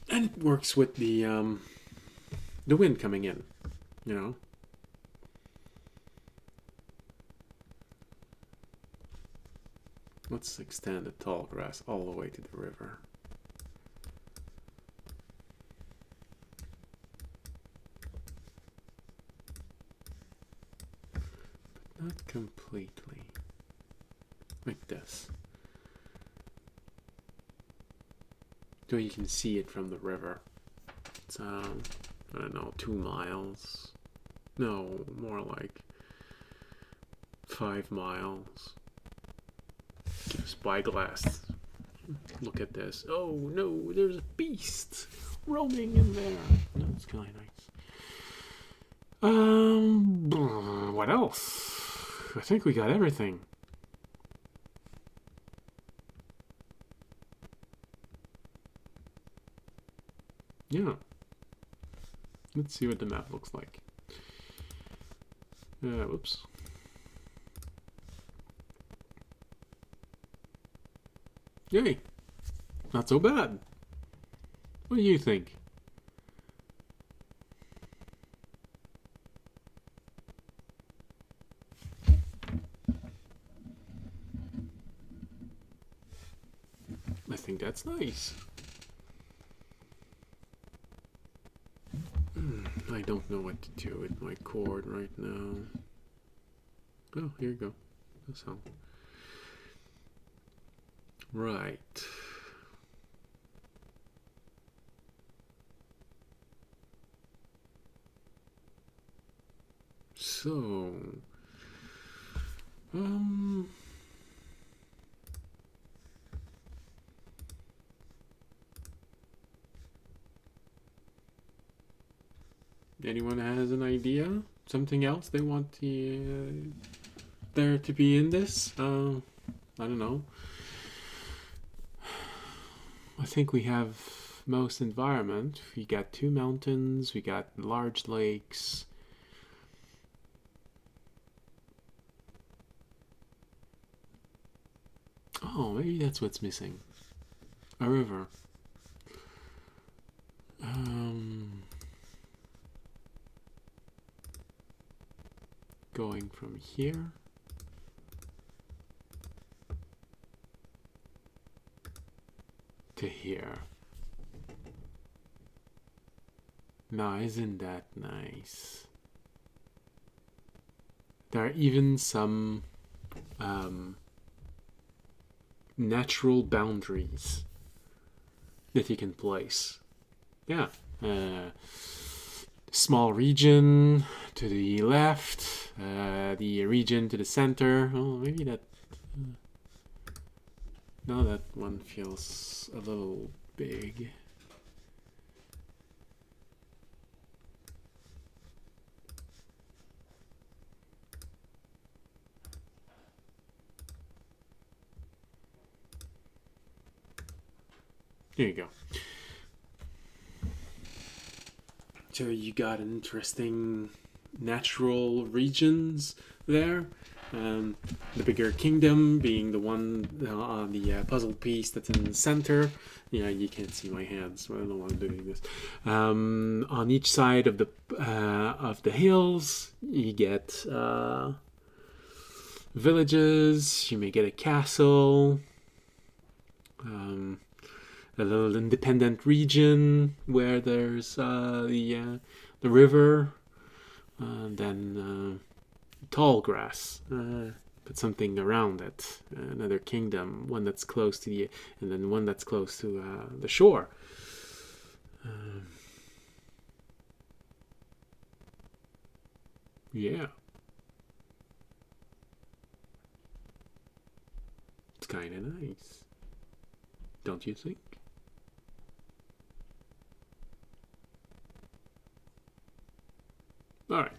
And it works with the wind coming in, you know. Let's extend the tall grass all the way to the river. completely. Like this. So you can see it from the river. It's, I don't know, 2 miles. No, more like 5 miles. Spyglass. Look at this. Oh no, there's a beast roaming in there. No, it's kind of nice. What else? I think we got everything. Yeah. Let's see what the map looks like. Whoops. Yay. Not so bad. What do you think? I think that's nice. I don't know what to do with my cord right now. Oh, here you go. That's how. Right. So, anyone has an idea? Something else they want there to be in this? I don't know. I think we have most environment. We got 2 mountains, we got large lakes. Oh, maybe that's what's missing. A river. Going from here to here. Now, isn't that nice? There are even some natural boundaries that you can place. Yeah. Small region to the left, the region to the center. Oh, maybe that... no, that one feels a little big. There you go. So you got interesting natural regions there. The bigger kingdom being the one on the puzzle piece that's in the center. Yeah, you can't see my hands, so I don't know why I'm doing this. On each side of the hills, you get villages. You may get a castle. A little independent region where there's the river, then tall grass, put something around it, another kingdom, one that's close to the, and then one that's close to the shore. Yeah. It's kind of nice. Don't you think? All right.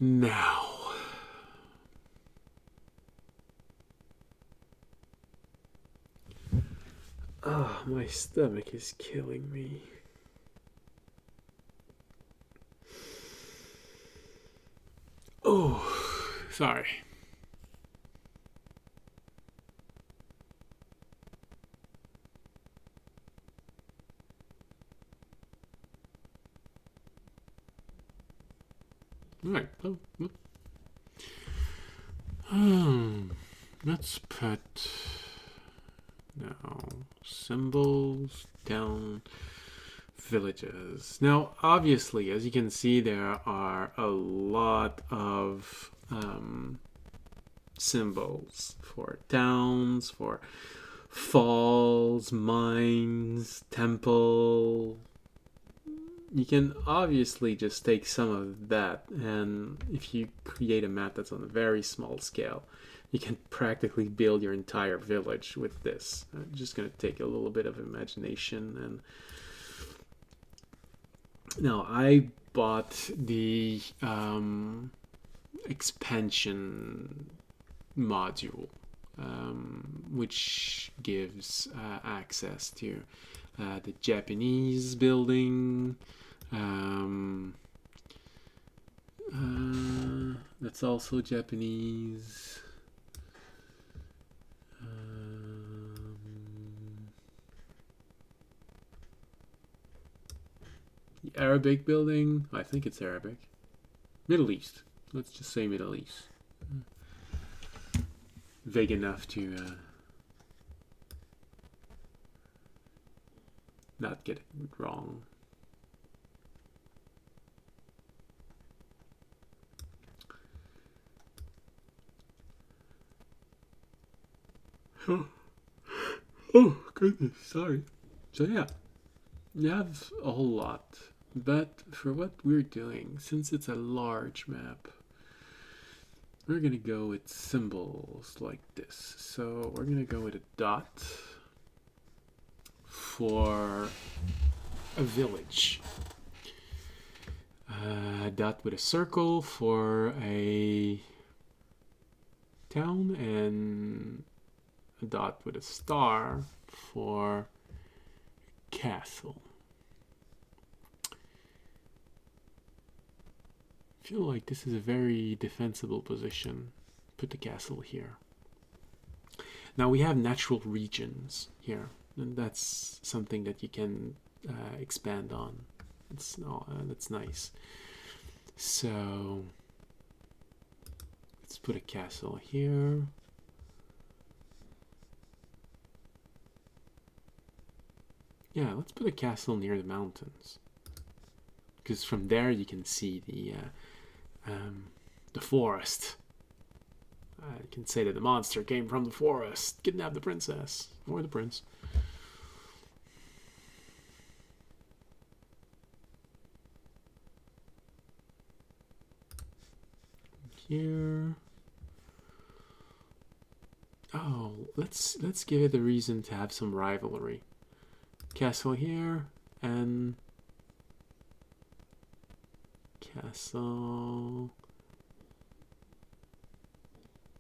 Now, oh, my stomach is killing me. Oh, sorry. Right. Let's put now symbols down villages. Now, obviously, as you can see, there are a lot of symbols for towns, for falls, mines, temple. You can obviously just take some of that, and if you create a map that's on a very small scale, you can practically build your entire village with this. Just going to take a little bit of imagination. And now I bought the expansion module, which gives access to the Japanese building. That's also Japanese. The Arabic building, I think it's Arabic. Middle East. Let's just say Middle East. Vague enough to not get it wrong. Oh, goodness, sorry. So yeah, you have a whole lot. But for what we're doing, since it's a large map, we're going to go with symbols like this. So we're going to go with a dot for a village. A dot with a circle for a town, and a dot with a star for a castle. I feel like this is a very defensible position. Put the castle here. Now we have natural regions here, and that's something that you can expand on. That's nice. So let's put a castle here. Yeah, let's put a castle near the mountains, because from there you can see the forest. You can say that the monster came from the forest, kidnapped the princess or the prince. Here. Oh, let's give it a reason to have some rivalry. Castle here and castle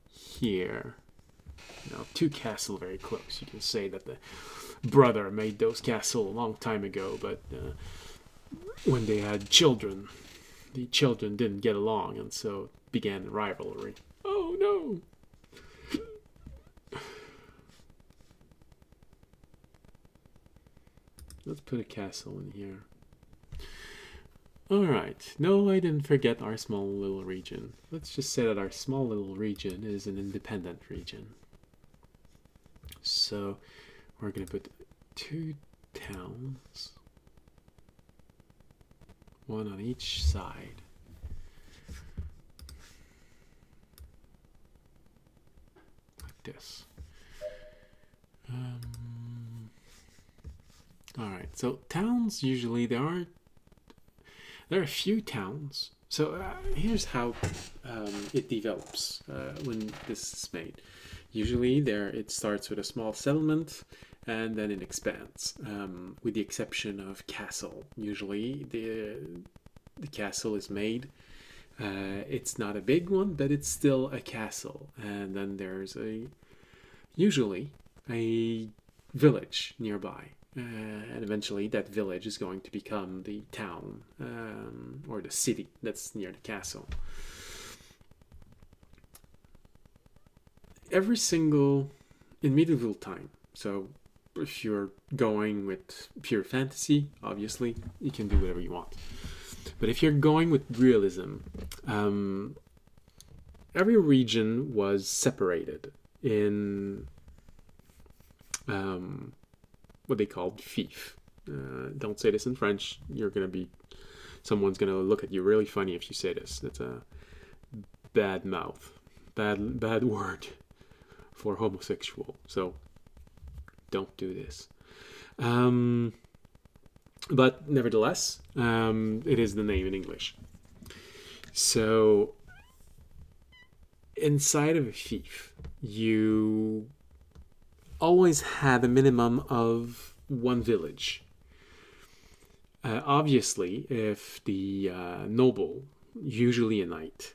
here. Now, two castles very close. You can say that the brother made those castles a long time ago, but when they had children, the children didn't get along, and so began the rivalry. Oh no! Let's put a castle in here. Alright, no, I didn't forget our small little region. Let's just say that our small little region is an independent region. So we're going to put 2 towns, one on each side. Like this. Alright, so towns usually, there are a few towns. So here's how it develops when this is made. Usually it starts with a small settlement and then it expands, with the exception of castle. Usually the castle is made. It's not a big one, but it's still a castle. And then there's usually a village nearby. And eventually that village is going to become the town or the city that's near the castle. In medieval time, so if you're going with pure fantasy, obviously you can do whatever you want. But if you're going with realism, every region was separated in what they called fief. Don't say this in French. Someone's gonna look at you really funny if you say this. That's a bad mouth, bad word for homosexual. So don't do this. But nevertheless, it is the name in English. So inside of a fief, you always had a minimum of one village. Obviously, if the noble, usually a knight,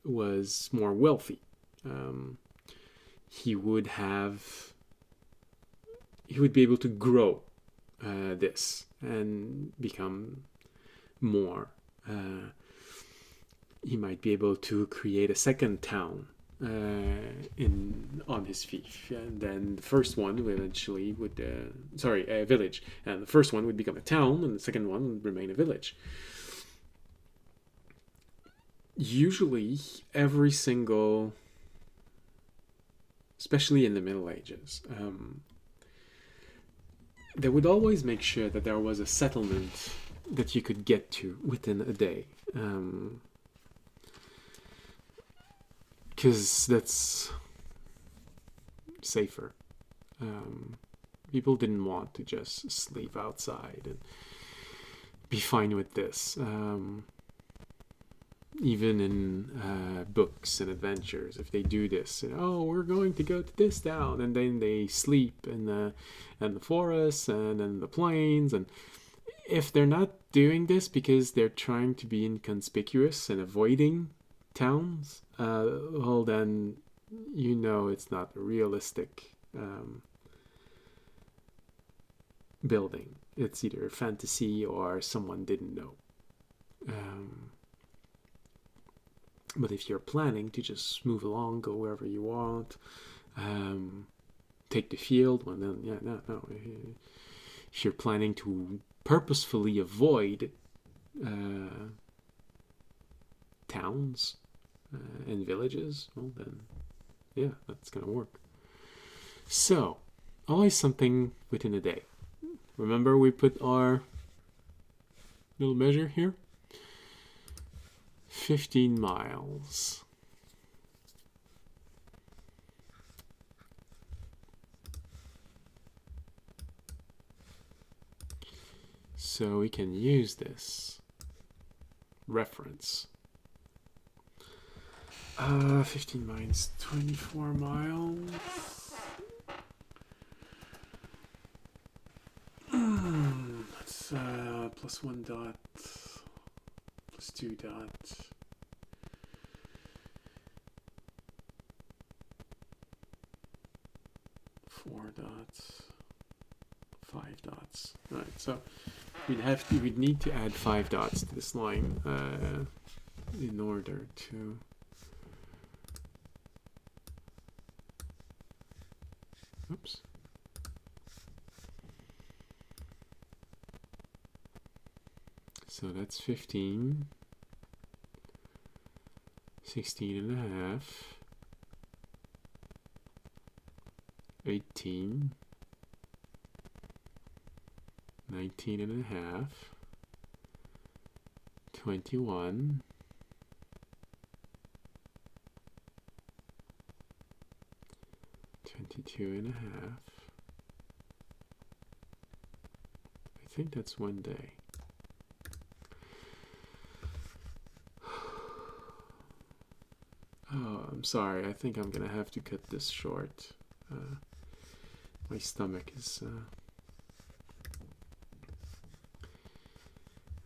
was more wealthy, he would be able to grow this and become more. He might be able to create a second town on his fief, and then the first one eventually would a village, and the first one would become a town, and the second one would remain a village. Usually, every single, especially in the Middle Ages, they would always make sure that there was a settlement that you could get to within a day. Because that's safer. People didn't want to just sleep outside and be fine with this. Even in books and adventures, if they do this, we're going to go to this town, and then they sleep in the forests and in the plains, and if they're not doing this because they're trying to be inconspicuous and avoiding towns, well then it's not a realistic building. It's either a fantasy or someone didn't know. But if you're planning to just move along, go wherever you want, take the field, well then no. If you're planning to purposefully avoid towns and villages, well then that's gonna work. So always something within a day. Remember, we put our little measure here, 15 miles. So we can use this reference. 15 miles, 24 miles. That's plus 1 dot, plus 2 dot. 4 dots, 5 dots. All right, so we'd need to add 5 dots to this line in order to oops. So that's 15, 16 and a half, 18, 19 and a half, 21, 22 and a half. I think that's 1 day. Oh, I'm sorry. I think I'm gonna have to cut this short. My stomach is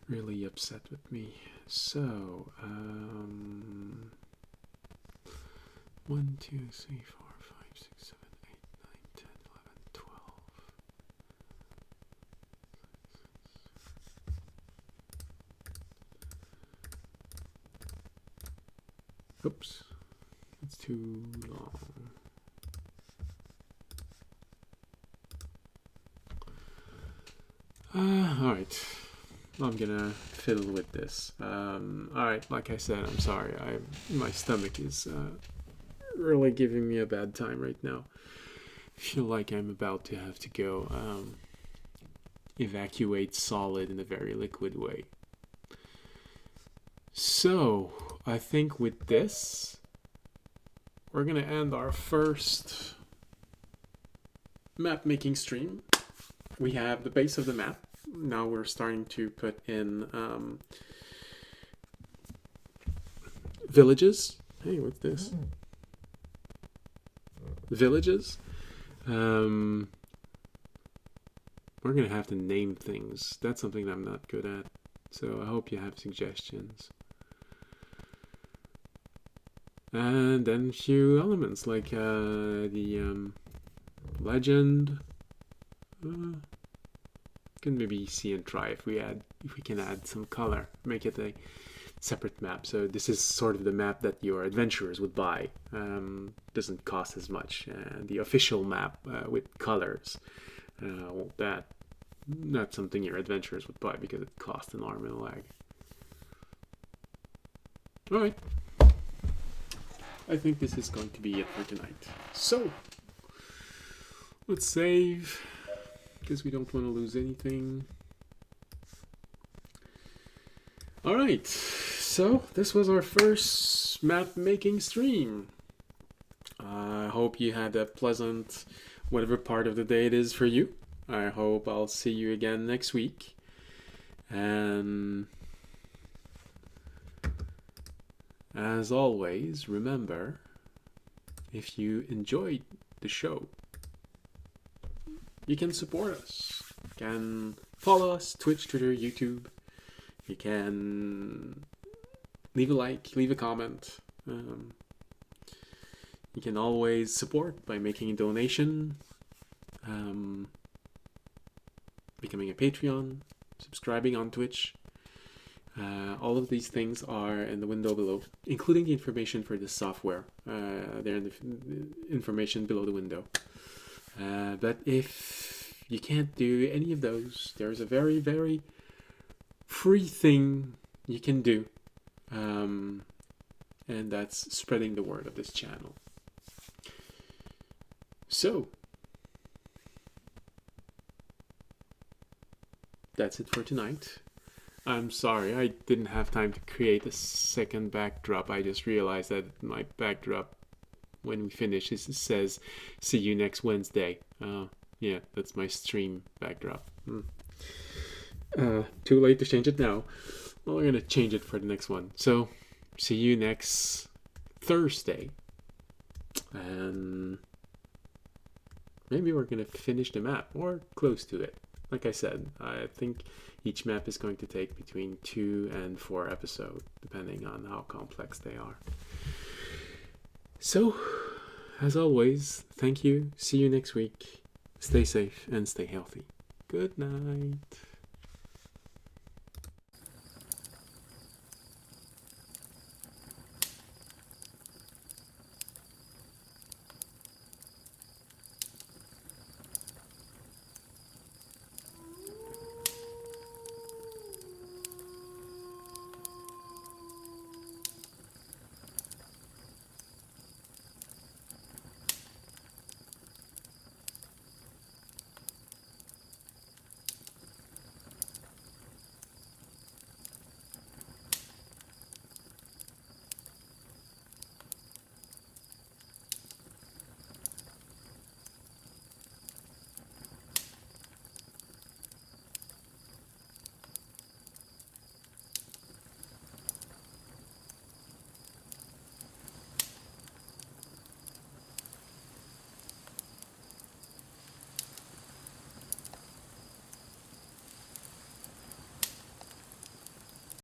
really upset with me. So, 1, 2, 3, 4, 5, 6, 7, 8, 9, 10, 11, 12. Oops, it's too long. Alright, I'm gonna fiddle with this. Alright, like I said, I'm sorry. My stomach is really giving me a bad time right now. I feel like I'm about to have to go evacuate solid in a very liquid way. So, I think with this, we're gonna end our first map making stream. We have the base of the map. Now we're starting to put in villages. Hey, what's this? Villages. We're gonna have to name things. That's something that I'm not good at. So I hope you have suggestions. And then a few elements like the legend. Can maybe see and try if we can add some color, make it a separate map. So this is sort of the map that your adventurers would buy. Doesn't cost as much. The official map with colors, that's something your adventurers would buy because it costs an arm and a leg. All right. I think this is going to be it for tonight. So, let's save, because we don't want to lose anything. Alright, so this was our first map making stream. I hope you had a pleasant, whatever part of the day it is for you. I hope I'll see you again next week. And as always, remember, if you enjoyed the show, you can support us. You can follow us, Twitch, Twitter, YouTube. You can leave a like, leave a comment. You can always support by making a donation, becoming a Patreon, subscribing on Twitch. All of these things are in the window below, including the information for this software. They're in the information below the window. But if you can't do any of those, there's a very, very free thing you can do. And that's spreading the word of this channel. So, that's it for tonight. I'm sorry, I didn't have time to create a second backdrop. I just realized that my backdrop, when we finish, it says, see you next Wednesday. Yeah, that's my stream backdrop. Too late to change it now. Well, we're going to change it for the next one. So, see you next Thursday. And maybe we're going to finish the map, or close to it. Like I said, I think each map is going to take between 2 and 4 episodes, depending on how complex they are. So, as always, thank you. See you next week. Stay safe and stay healthy. Good night.